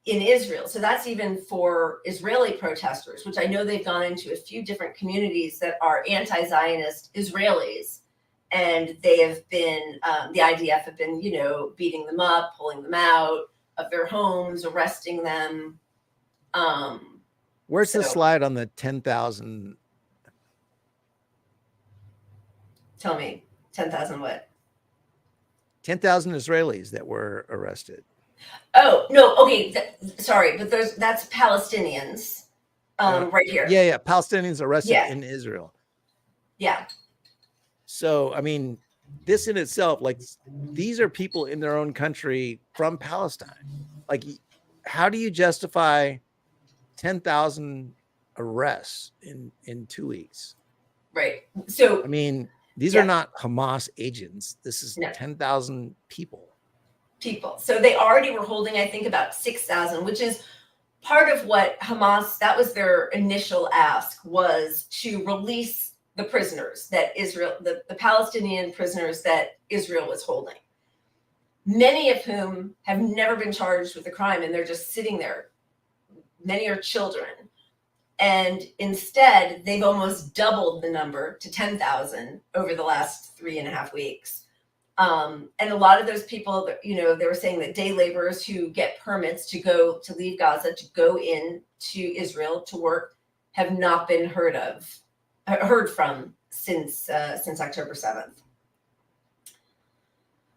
in Israel. So that's even for Israeli protesters, which I know they've gone into a few different communities that are anti-Zionist Israelis and they have been, the IDF have been, you know, beating them up, pulling them out of their homes, arresting them. Where's the slide on the 10,000? Tell me, 10,000 what? 10,000 Israelis that were arrested. Oh, no, okay, sorry, but that's Palestinians right here. Yeah, Palestinians arrested Yeah. in Israel. Yeah. So, I mean, this in itself, like, these are people in their own country from Palestine. Like, how do you justify 10,000 arrests in 2 weeks? Right. So, I mean, these yeah. are not Hamas agents. This is 10,000 people. So they already were holding, I think, about 6,000, which is part of what Hamas, that was their initial ask, was to release the prisoners that Israel, the Palestinian prisoners that Israel was holding, many of whom have never been charged with a crime, and they're just sitting there. Many are children. And instead, they've almost doubled the number to 10,000 over the last 3.5 weeks. And a lot of those people, you know, they were saying that day laborers who get permits to leave Gaza, to go in to Israel to work, have not been heard from since October 7th.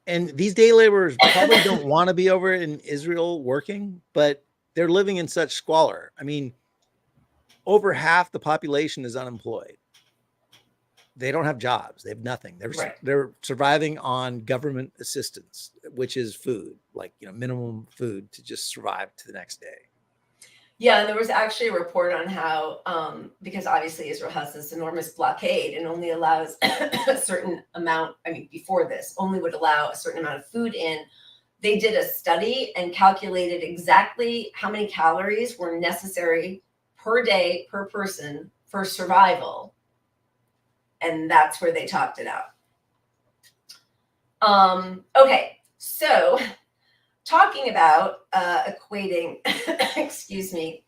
And these day laborers probably don't want to be over in Israel working, but they're living in such squalor. I mean, over half the population is unemployed. They don't have jobs. They have nothing. They're surviving on government assistance, which is food, like, you know, minimum food to just survive to the next day. Yeah, and there was actually a report on how, because obviously Israel has this enormous blockade and only allows a certain amount, I mean, before this, only would allow a certain amount of food in. They did a study and calculated exactly how many calories were necessary per day, per person, for survival. And that's where they topped it out. Okay, so talking about equating, excuse me,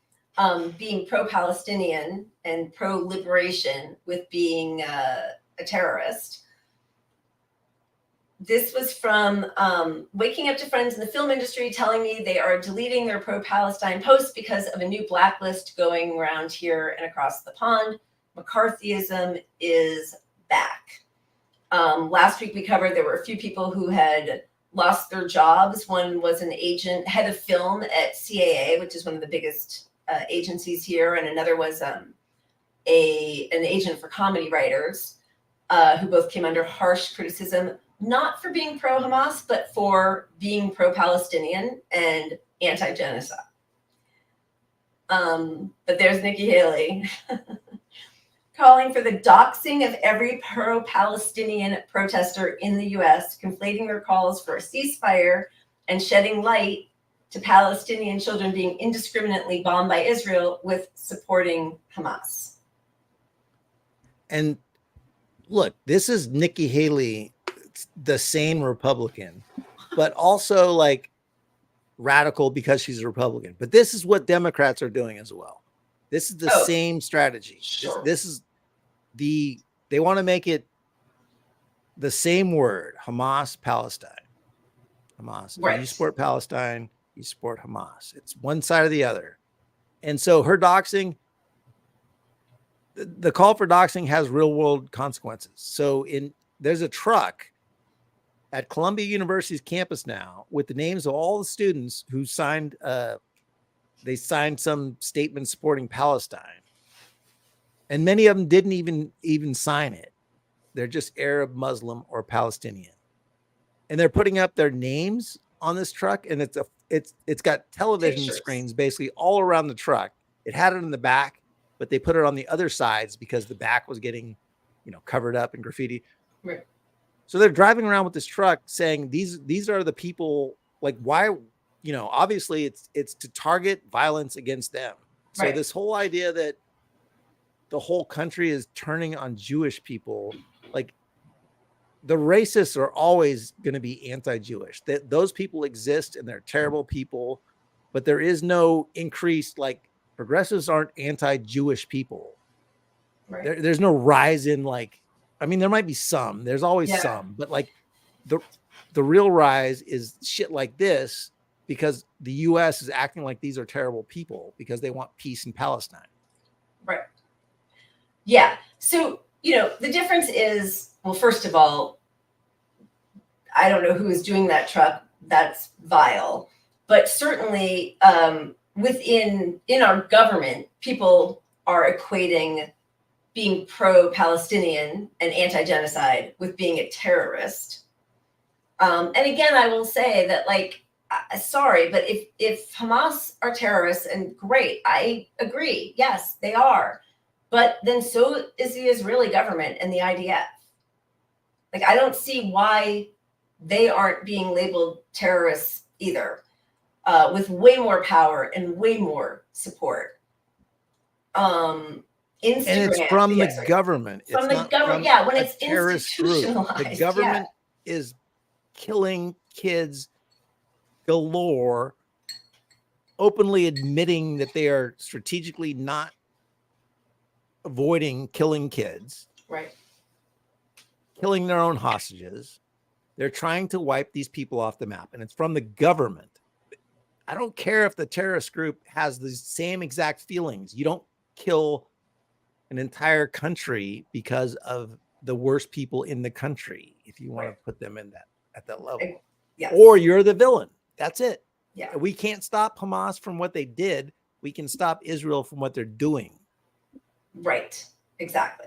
being pro-Palestinian and pro-liberation with being a terrorist. This was from Waking Up to Friends in the film industry telling me they are deleting their pro-Palestine posts because of a new blacklist going around here and across the pond. McCarthyism is back. Last week we covered there were a few people who had lost their jobs. One was an agent, head of film at CAA, which is one of the biggest agencies here, and another was an agent for comedy writers, who both came under harsh criticism, not for being pro-Hamas, but for being pro-Palestinian and anti-genocide. But there's Nikki Haley calling for the doxing of every pro-Palestinian protester in the U.S., conflating their calls for a ceasefire and shedding light to Palestinian children being indiscriminately bombed by Israel with supporting Hamas. And look, this is Nikki Haley, the sane Republican, but also like radical because she's a Republican. But this is what Democrats are doing as well. This is the same strategy. Sure. This is they want to make it the same word, Hamas, Palestine. Hamas. Right. You support Palestine, you support Hamas. It's one side or the other. And so her doxing, the call for doxing has real world consequences. So there's a truck at Columbia University's campus now with the names of all the students who signed they signed some statement supporting Palestine. And many of them didn't even sign it. They're just Arab, Muslim, or Palestinian. And they're putting up their names on this truck, and it's got television screens basically all around the truck. It had it in the back, but they put it on the other sides because the back was getting, covered up in graffiti. Right. So they're driving around with this truck saying these are the people, like, why, obviously it's to target violence against them. So Right. this whole idea that the whole country is turning on Jewish people, like, the racists are always going to be anti-Jewish. That those people exist and they're terrible people, but there is no increased, like, progressives aren't anti-Jewish people. Right. There's no rise in, like, I mean, there might be some. There's always Yeah. some, but like the real rise is shit like this because the U.S. is acting like these are terrible people because they want peace in Palestine. Right. Yeah. So, the difference is, well, first of all, I don't know who is doing that truck. That's vile. But certainly in our government, people are equating being pro-Palestinian and anti-genocide with being a terrorist. And again, I will say that, like, sorry, but if Hamas are terrorists, and great, I agree. Yes, they are. But then so is the Israeli government and the IDF. Like, I don't see why they aren't being labeled terrorists either, with way more power and way more support. Instagram, And it's from the government. From it's the not government, from when a it's terrorist group. institutionalized. The government is killing kids galore, openly admitting that they are strategically not avoiding killing kids, Right. killing their own hostages. They're trying to wipe these people off the map, and it's from the government. I don't care if the terrorist group has the same exact feelings. You don't kill an entire country because of the worst people in the country, if you want to put them in that at that level. Yes. Or you're the villain. That's it. Yeah. We can't stop Hamas from what they did. We can stop Israel from what they're doing. Right. Exactly.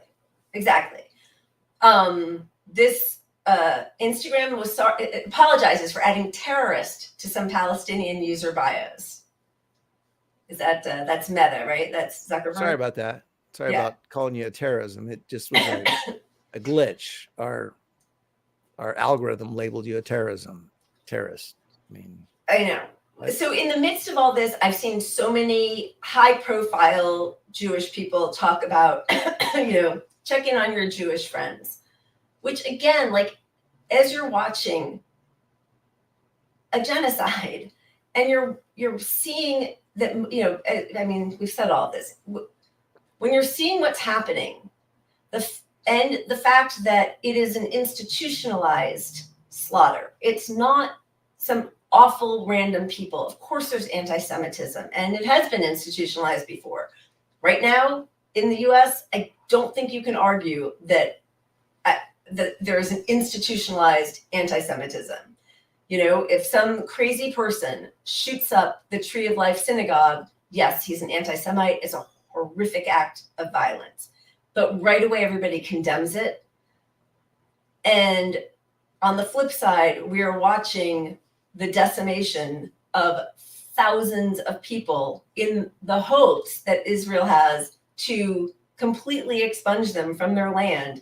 This Instagram it apologizes for adding terrorist to some Palestinian user bios. Is that that's Meta, right? That's Zuckerberg. Sorry about that. Sorry about calling you a terrorism. It just was a glitch. Our algorithm labeled you a terrorist. I mean, I know. So in the midst of all this, I've seen so many high-profile Jewish people talk about, check in on your Jewish friends, which again, like, as you're watching a genocide and you're seeing that, I mean, we've said all this. When you're seeing what's happening, and the fact that it is an institutionalized slaughter, it's not some awful random people. Of course, there's anti-Semitism, and it has been institutionalized before. Right now in the U.S., I don't think you can argue that there is an institutionalized anti-Semitism. If some crazy person shoots up the Tree of Life synagogue, yes, he's an anti-Semite. It's a horrific act of violence. But right away, everybody condemns it. And on the flip side, we are watching the decimation of thousands of people in the hopes that Israel has to completely expunge them from their land.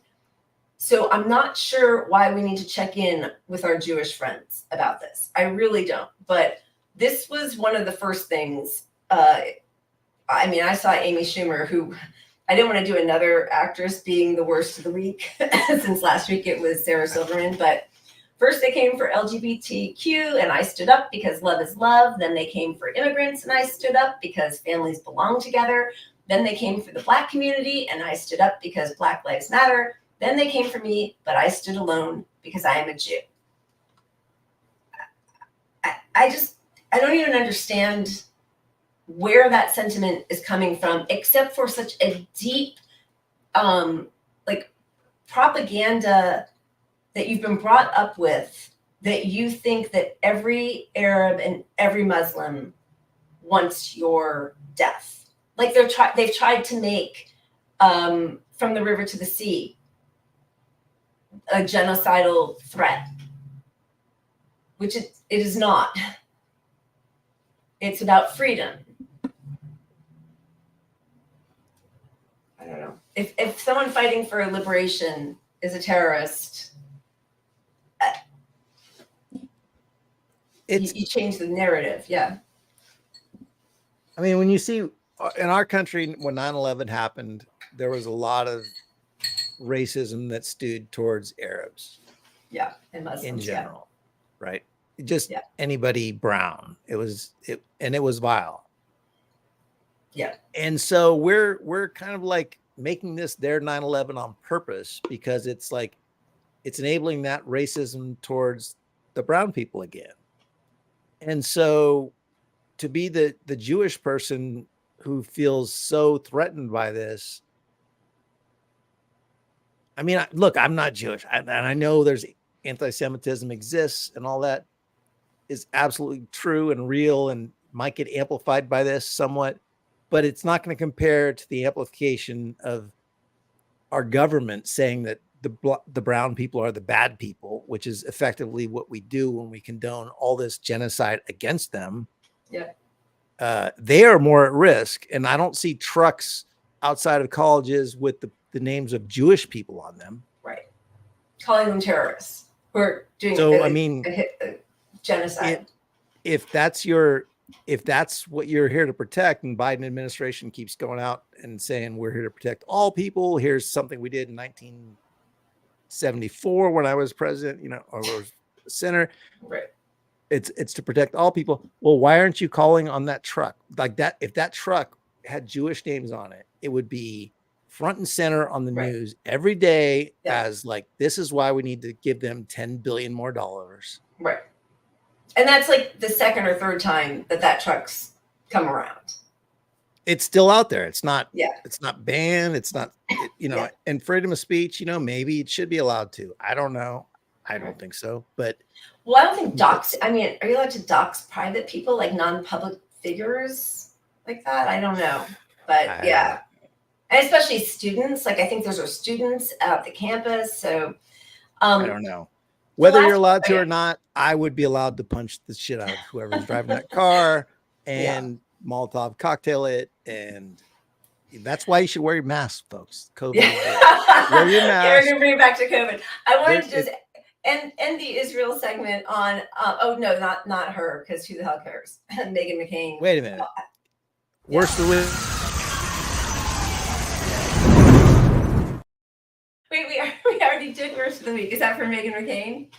So I'm not sure why we need to check in with our Jewish friends about this. I really don't. But this was one of the first things. I saw Amy Schumer, who I didn't want to do another actress being the worst of the week since last week it was Sarah Silverman. But first they came for LGBTQ and I stood up because love is love. Then they came for immigrants and I stood up because families belong together. Then they came for the Black community and I stood up because Black Lives Matter. Then they came for me, but I stood alone because I am a Jew. I don't even understand where that sentiment is coming from, except for such a deep, propaganda that you've been brought up with, that you think that every Arab and every Muslim wants your death. Like they've tried to make From the River to the Sea a genocidal threat, which it is not. It's about freedom. I don't know. If someone fighting for liberation is a terrorist, you change the narrative. Yeah. I mean, when you see in our country, when 9/11 happened, there was a lot of racism that stewed towards Arabs. Yeah. And Muslims. In general. Yeah. Right. Just anybody brown. It was vile. Yeah. And so we're kind of like making this their 9/11 on purpose, because it's like it's enabling that racism towards the brown people again. And so to be the Jewish person who feels so threatened by this, I mean, look, I'm not Jewish, and I know there's anti-Semitism exists, and all that is absolutely true and real, and might get amplified by this somewhat, but it's not going to compare to the amplification of our government saying that the brown people are the bad people, which is effectively what we do when we condone all this genocide against them. Yeah. They are more at risk, and I don't see trucks outside of colleges with the names of Jewish people on them. Right. Calling them terrorists who are doing a genocide. If that's what you're here to protect, and Biden administration keeps going out and saying we're here to protect all people, here's something we did in 1974 when I was president, or was senator. Right. It's to protect all people. Well, why aren't you calling on that truck like that? If that truck had Jewish names on it, it would be front and center on the news every day as like, this is why we need to give them $10 billion more dollars. Right. And that's like the second or third time that truck's come around. It's still out there. It's not, yeah. It's not banned. It's not, and freedom of speech, maybe it should be allowed to. I don't know. I don't think so, but. Well, I don't think are you allowed to dox private people, like non-public figures like that? I don't know, but yeah. And especially students, like I think those are students at the campus. So I don't know. Whether you're allowed to or not, I would be allowed to punch the shit out of whoever's driving that car and Molotov cocktail it. And that's why you should wear your mask, folks. COVID. Wear your mask. Yeah, we're going to bring it back to COVID. I wanted to just end the Israel segment on, not her, because who the hell cares? Meghan McCain. Wait a minute. Worst of it. Wait, we already did worst of the week. Is that for Meghan McCain?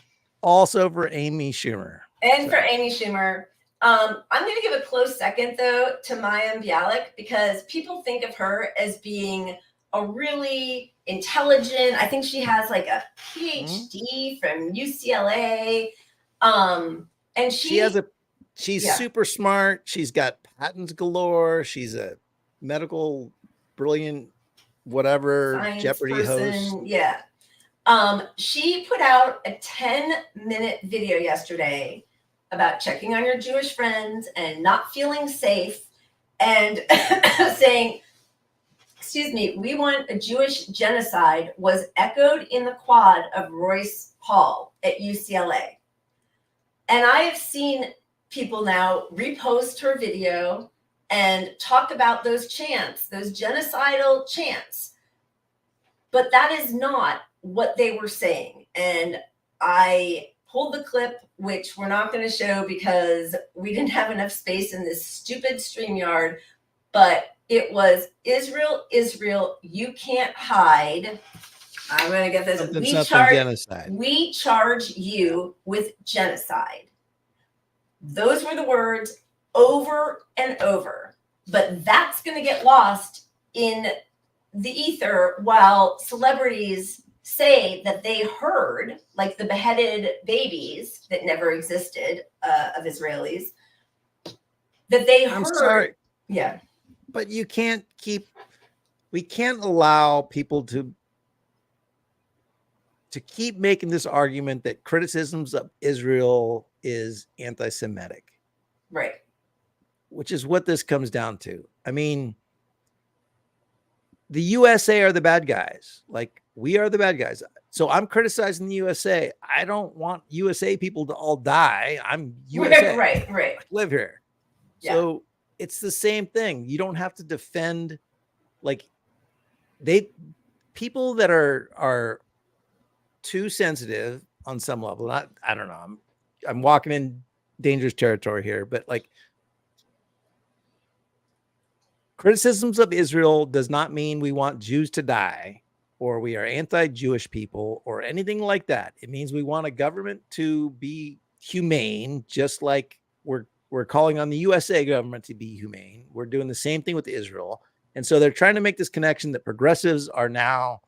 Also for Amy Schumer. And for Amy Schumer. I'm going to give a close second, though, to Mayim Bialik, because people think of her as being a really intelligent, I think she has like a PhD from UCLA. And she's super smart. She's got patents galore. She's a medical, brilliant, whatever, science Jeopardy person. Host. Yeah. She put out a 10-minute video yesterday about checking on your Jewish friends and not feeling safe and saying, we want a Jewish genocide was echoed in the quad of Royce Hall at UCLA. And I have seen people now repost her video and talk about those chants, those genocidal chants. But that is not what they were saying. And I pulled the clip, which we're not going to show because we didn't have enough space in this stupid StreamYard, but it was Israel, you can't hide. I'm going to get this. We charge you with genocide. Those were the words over and over. But that's going to get lost in the ether while celebrities say that they heard, like the beheaded babies that never existed of Israelis, that they heard. I'm sorry. Yeah. But we can't allow people to keep making this argument that criticisms of Israel is anti-Semitic. Right. Which is what this comes down to. I mean, the USA are the bad guys. Like, we are the bad guys. So I'm criticizing the USA. I don't want USA people to all die. I'm USA. Right. I live here. Yeah. So it's the same thing. You don't have to defend, like, people that are too sensitive on some level. I don't know. I'm walking in dangerous territory here, but like, criticisms of Israel does not mean we want Jews to die or we are anti-Jewish people or anything like that. It means we want a government to be humane, just like we're calling on the USA government to be humane. We're doing the same thing with Israel. And so they're trying to make this connection that progressives are now,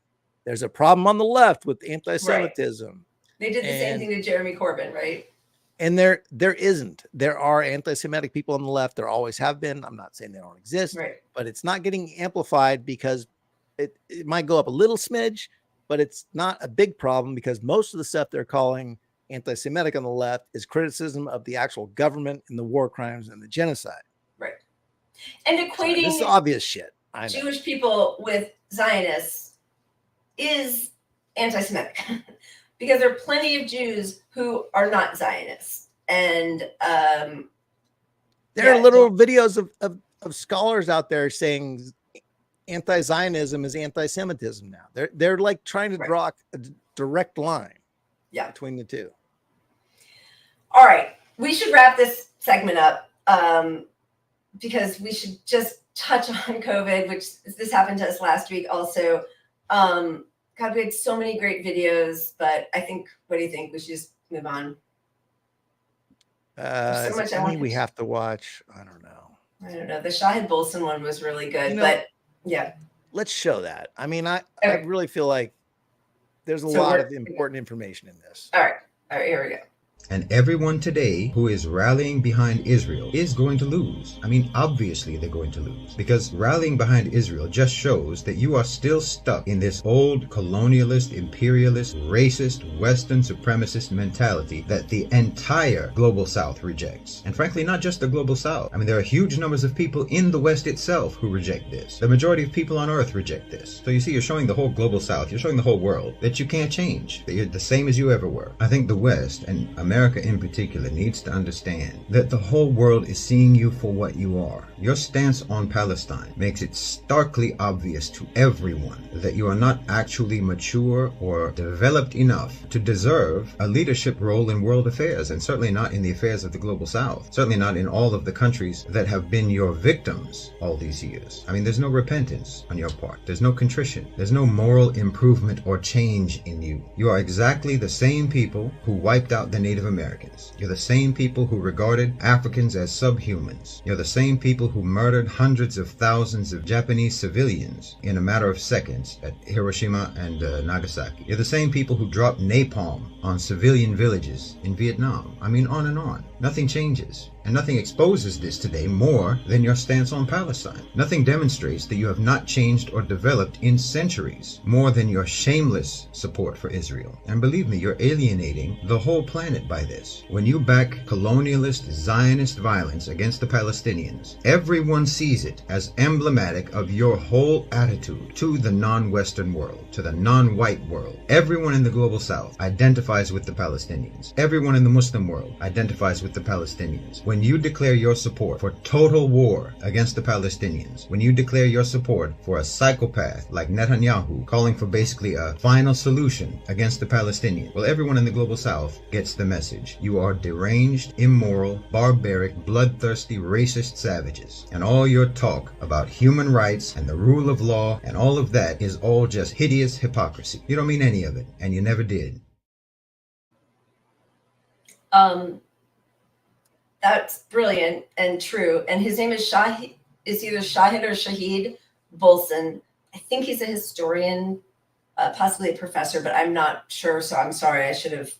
there's a problem on the left with anti-Semitism. They did the same thing to Jeremy Corbyn, right? And there isn't. There are anti-Semitic people on the left. There always have been. I'm not saying they don't exist, but it's not getting amplified because it might go up a little smidge, but it's not a big problem because most of the stuff they're calling anti-Semitic on the left is criticism of the actual government and the war crimes and the genocide. Right. And equating this is obvious shit. I know. Jewish people with Zionists is anti-Semitic. Because there are plenty of Jews who are not Zionists. And there are little videos of scholars out there saying anti-Zionism is anti-Semitism now. They're like trying to draw a direct line between the two. All right. We should wrap this segment up because we should just touch on COVID, which this happened to us last week also. God, we had so many great videos, but I think, what do you think? We should just move on. So much we have to watch. I don't know. The Shahid Bolson one was really good, but yeah. Let's show that. I mean, I really feel like there's a lot of important information in this. All right, here we go. And everyone today who is rallying behind Israel is going to lose. I mean, obviously they're going to lose. Because rallying behind Israel just shows that you are still stuck in this old colonialist, imperialist, racist, Western supremacist mentality that the entire global South rejects. And frankly, not just the global South. I mean, there are huge numbers of people in the West itself who reject this. The majority of people on Earth reject this. So you see, you're showing the whole global South, you're showing the whole world that you can't change, that you're the same as you ever were. I think the West, and America in particular, needs to understand that the whole world is seeing you for what you are. Your stance on Palestine makes it starkly obvious to everyone that you are not actually mature or developed enough to deserve a leadership role in world affairs, and certainly not in the affairs of the global South. Certainly not in all of the countries that have been your victims all these years. I mean, there's no repentance on your part. There's no contrition. There's no moral improvement or change in you. You are exactly the same people who wiped out the Native Americans. You're the same people who regarded Africans as subhumans. You're the same people who murdered hundreds of thousands of Japanese civilians in a matter of seconds at Hiroshima and Nagasaki. You're the same people who dropped napalm on civilian villages in Vietnam. I mean, on and on. Nothing changes. And nothing exposes this today more than your stance on Palestine. Nothing demonstrates that you have not changed or developed in centuries more than your shameless support for Israel. And believe me, you're alienating the whole planet by this. When you back colonialist, Zionist violence against the Palestinians, everyone sees it as emblematic of your whole attitude to the non-Western world, to the non-white world. Everyone in the global South identifies with the Palestinians. Everyone in the Muslim world identifies with the Palestinians. When you declare your support for total war against the Palestinians, when you declare your support for a psychopath like Netanyahu calling for basically a final solution against the Palestinians, well, everyone in the global South gets the message. You are deranged, immoral, barbaric, bloodthirsty, racist savages. And all your talk about human rights and the rule of law and all of that is all just hideous hypocrisy. You don't mean any of it, and you never did. That's brilliant and true. And his name is Shahid, it's either Shahid or Shahid Bolson. I think he's a historian, possibly a professor, but I'm not sure. So I'm sorry. I should have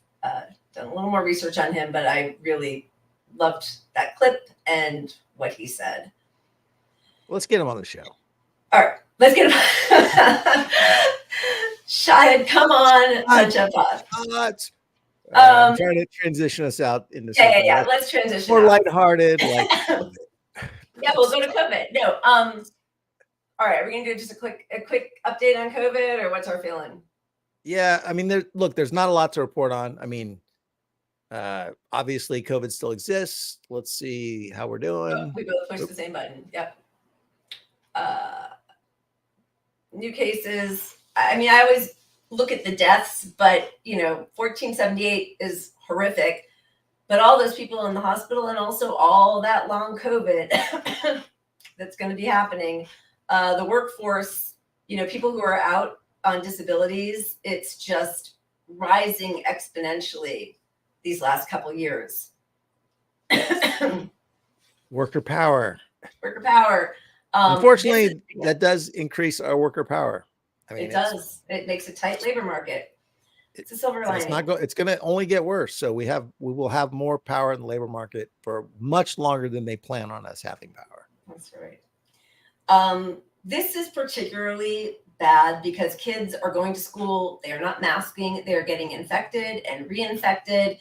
done a little more research on him, but I really loved that clip and what he said. Let's get him on the show. All right, let's get him. Shahid, come on, such a pod. I'm trying to transition us out into something. Yeah. Let's transition. More lighthearted. Like, yeah, we'll go to COVID. No. All right, we're gonna do just a quick update on COVID, or what's our feeling? Yeah, I mean, there's not a lot to report on. I mean, obviously, COVID still exists. Let's see how we're doing. We both pushed the same button. Yep. New cases. I mean, I always look at the deaths, but 1478 is horrific. But all those people in the hospital, and also all that long COVID that's going to be happening, the workforce, people who are out on disabilities, it's just rising exponentially these last couple years. Worker power. Unfortunately, that does increase our worker power. I mean, it does. It makes a tight labor market. It's a silver lining. It's not it's going to only get worse. So we will have more power in the labor market for much longer than they plan on us having power. That's right. This is particularly bad because kids are going to school. They are not masking. They're getting infected and reinfected.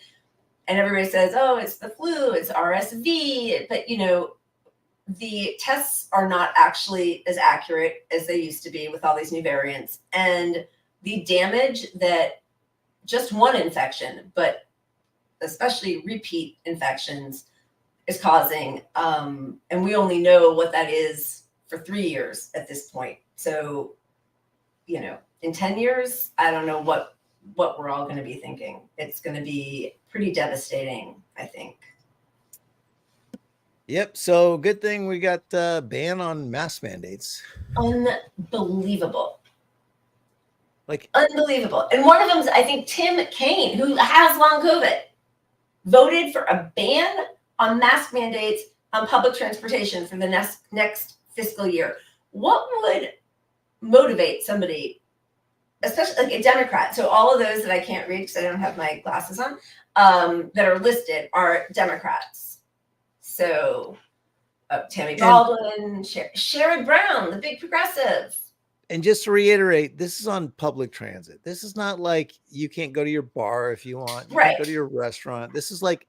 And everybody says, oh, it's the flu, it's RSV. But, the tests are not actually as accurate as they used to be with all these new variants. And the damage that just one infection, but especially repeat infections, is causing. And we only know what that is for 3 years at this point. So, in 10 years, I don't know what we're all going to be thinking. It's going to be pretty devastating, I think. Yep. So good thing we got a ban on mask mandates. Unbelievable. Unbelievable. And one of them is, I think, Tim Kaine, who has long COVID, voted for a ban on mask mandates on public transportation for the next fiscal year. What would motivate somebody, especially like a Democrat? So all of those that I can't read because I don't have my glasses on, that are listed are Democrats. So Tammy Baldwin, Sherrod Brown, the big progressive. And just to reiterate, this is on public transit. This is not like you can't go to your bar if you want. You can't go to your restaurant. This is like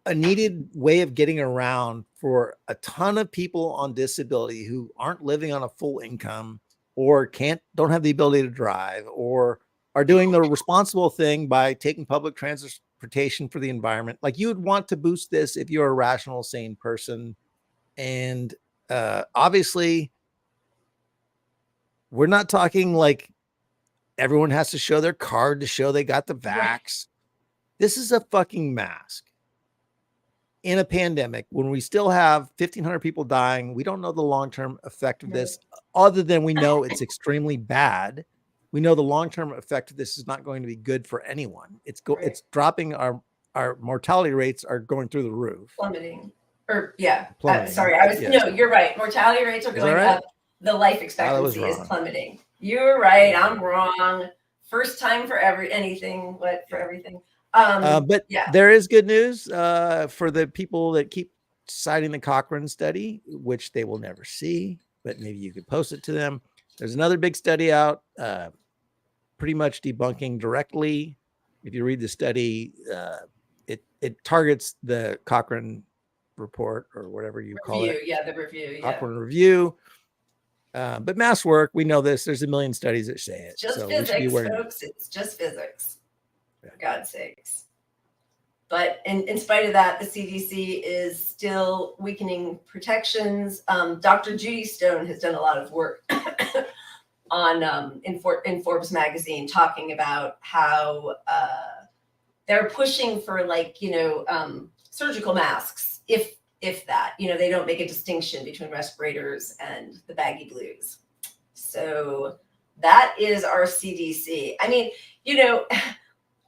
a needed way of getting around for a ton of people on disability who aren't living on a full income or don't have the ability to drive or are doing the responsible thing by taking public transportation for the environment. Like, you would want to boost this if you're a rational, sane person. And obviously, we're not talking like everyone has to show their card to show they got the vax. Right. This is a fucking mask. In a pandemic, when we still have 1,500 people dying, we don't know the long-term effect of this, other than we know it's extremely bad. We know the long-term effect of this is not going to be good for anyone. It's dropping our mortality rates are going through the roof. Plummeting. Plummeting. No, you're right. Mortality rates are going up. The life expectancy is plummeting. You're right. I'm wrong. First time for everything. But there is good news for the people that keep citing the Cochrane study, which they will never see, but maybe you could post it to them. There's another big study out, pretty much debunking directly. If you read the study, it targets the Cochrane report or whatever you call it. The review. Cochrane review. But mass work, we know this. There's a million studies that say it. Just physics, folks. It's just physics. For God's sakes. But in spite of that, the CDC is still weakening protections. Dr. Judy Stone has done a lot of work on in Forbes magazine, talking about how they're pushing for surgical masks, if that, they don't make a distinction between respirators and the baggy blues. So that is our CDC. I mean,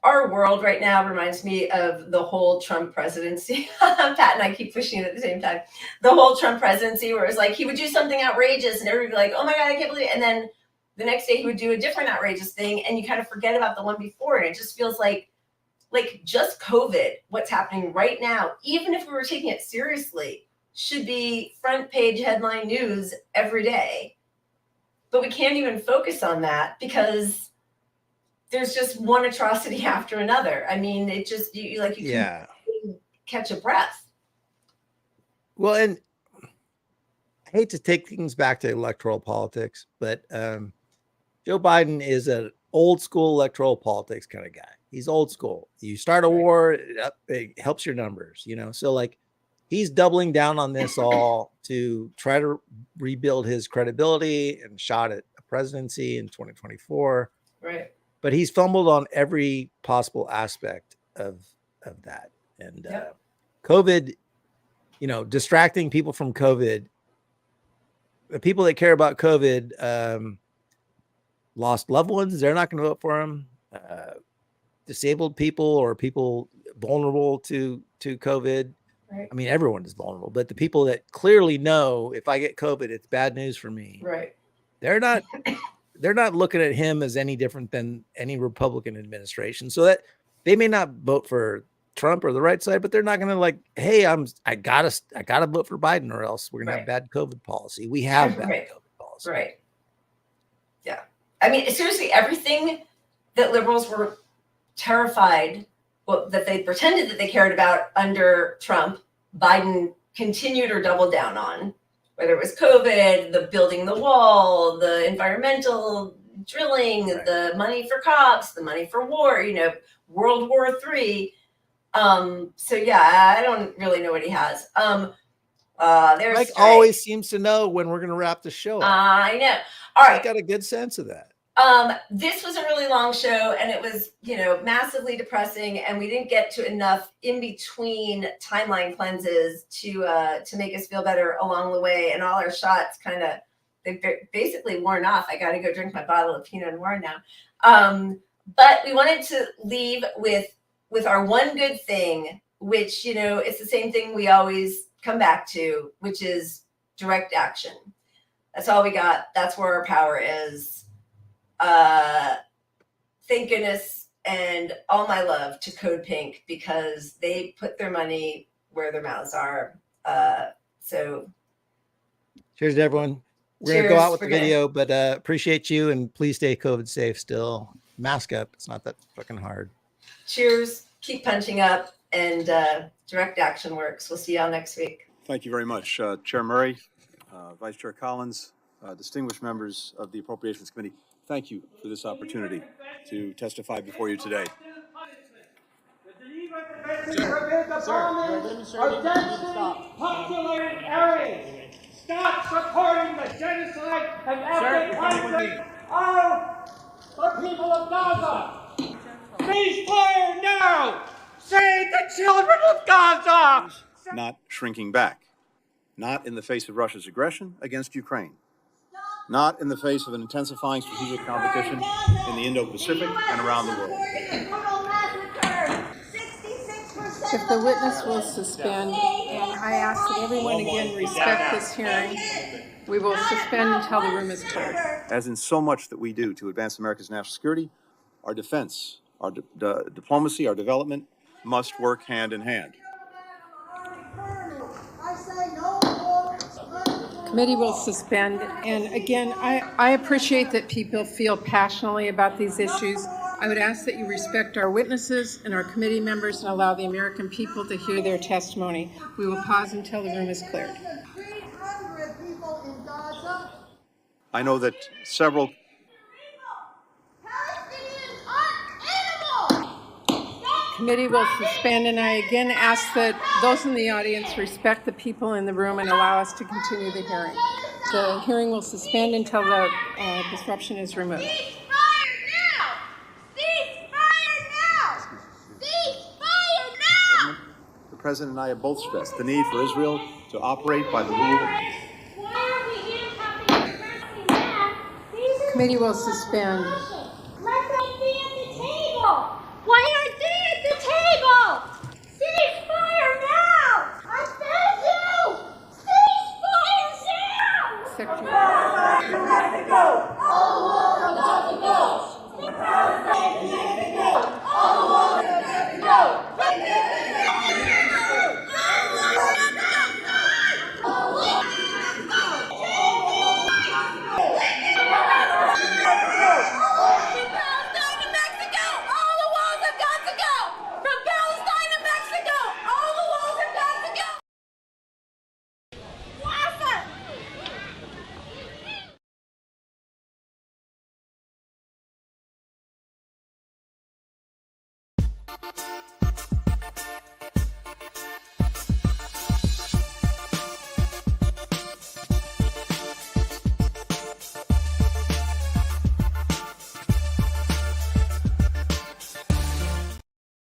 our world right now reminds me of the whole Trump presidency. Pat and I keep pushing it at the same time. The whole Trump presidency, where it was like he would do something outrageous and everybody would be like, oh my God, I can't believe it. And then the next day he would do a different outrageous thing and you kind of forget about the one before. And it just feels like just COVID, what's happening right now, even if we were taking it seriously, should be front page headline news every day. But we can't even focus on that because there's just one atrocity after another. I mean, it just, you can't catch a breath. Well, and I hate to take things back to electoral politics, but Joe Biden is an old school electoral politics kind of guy. He's old school. You start a war, it helps your numbers, So he's doubling down on this all to try to rebuild his credibility and shot at a presidency in 2024. Right. But he's fumbled on every possible aspect of that. And COVID, distracting people from COVID, the people that care about COVID lost loved ones. They're not going to vote for him. Disabled people or people vulnerable to COVID Right. I mean, everyone is vulnerable, but the people that clearly know if I get COVID, it's bad news for me. Right. They're not looking at him as any different than any Republican administration. So that they may not vote for Trump or the right side, but they're not going to like, hey, I gotta vote for Biden or else we're gonna have bad COVID policy. We have bad COVID policy. Right. Yeah. I mean, seriously, everything that liberals were terrified, well, that they pretended that they cared about under Trump, Biden continued or doubled down on, whether it was COVID, the building the wall, the environmental drilling, the money for cops, the money for war, World War III. So yeah, I don't really know what he has. There's Mike always seems to know when we're going to wrap the show up. I know. All right. He's got a good sense of that. This was a really long show and it was, massively depressing and we didn't get to enough in between timeline cleanses to make us feel better along the way. And all our shots they've basically worn off. I got to go drink my bottle of Pinot Noir now. But we wanted to leave with our one good thing, which, it's the same thing we always come back to, which is direct action. That's all we got. That's where our power is. Thank goodness and all my love to Code Pink because they put their money where their mouths are. So cheers to everyone. We're gonna go out with the video, but appreciate you and please stay COVID safe still. Mask up. It's not that fucking hard. Cheers. Keep punching up and direct action works. We'll see y'all next week. Thank you very much, Chair Murray, Vice Chair Collins, distinguished members of the Appropriations Committee. Thank you for this opportunity to testify before you today. Populated areas. Stop supporting the genocide and ethnic cleansing of the people of Gaza. Ceasefire now. Save the children of Gaza. Not shrinking back. Not in the face of Russia's aggression against Ukraine. Not in the face of an intensifying strategic competition in the Indo-Pacific and around the world. If the witness will suspend, and I ask that everyone again respect this hearing, we will suspend until the room is cleared. As in so much that we do to advance America's national security, our defense, our diplomacy, our development must work hand in hand. Committee will suspend. And again, I appreciate that people feel passionately about these issues. I would ask that you respect our witnesses and our committee members and allow the American people to hear their testimony. We will pause until the room is cleared. 300 people in Gaza. I know that several Committee will suspend, and I again ask that those in the audience respect the people in the room and allow us to continue the hearing. The hearing will suspend until the disruption is removed. Ceasefire now! Ceasefire now! Ceasefire now! the President and I have both stressed the need for Israel to operate by the rule of Committee will suspend. Let them be at the table! Why aren't they at the table? Ceasefire now! I said you! Ceasefire now! Mexico! All the walls are about to go! Palestine and Mexico! All the walls are about to go!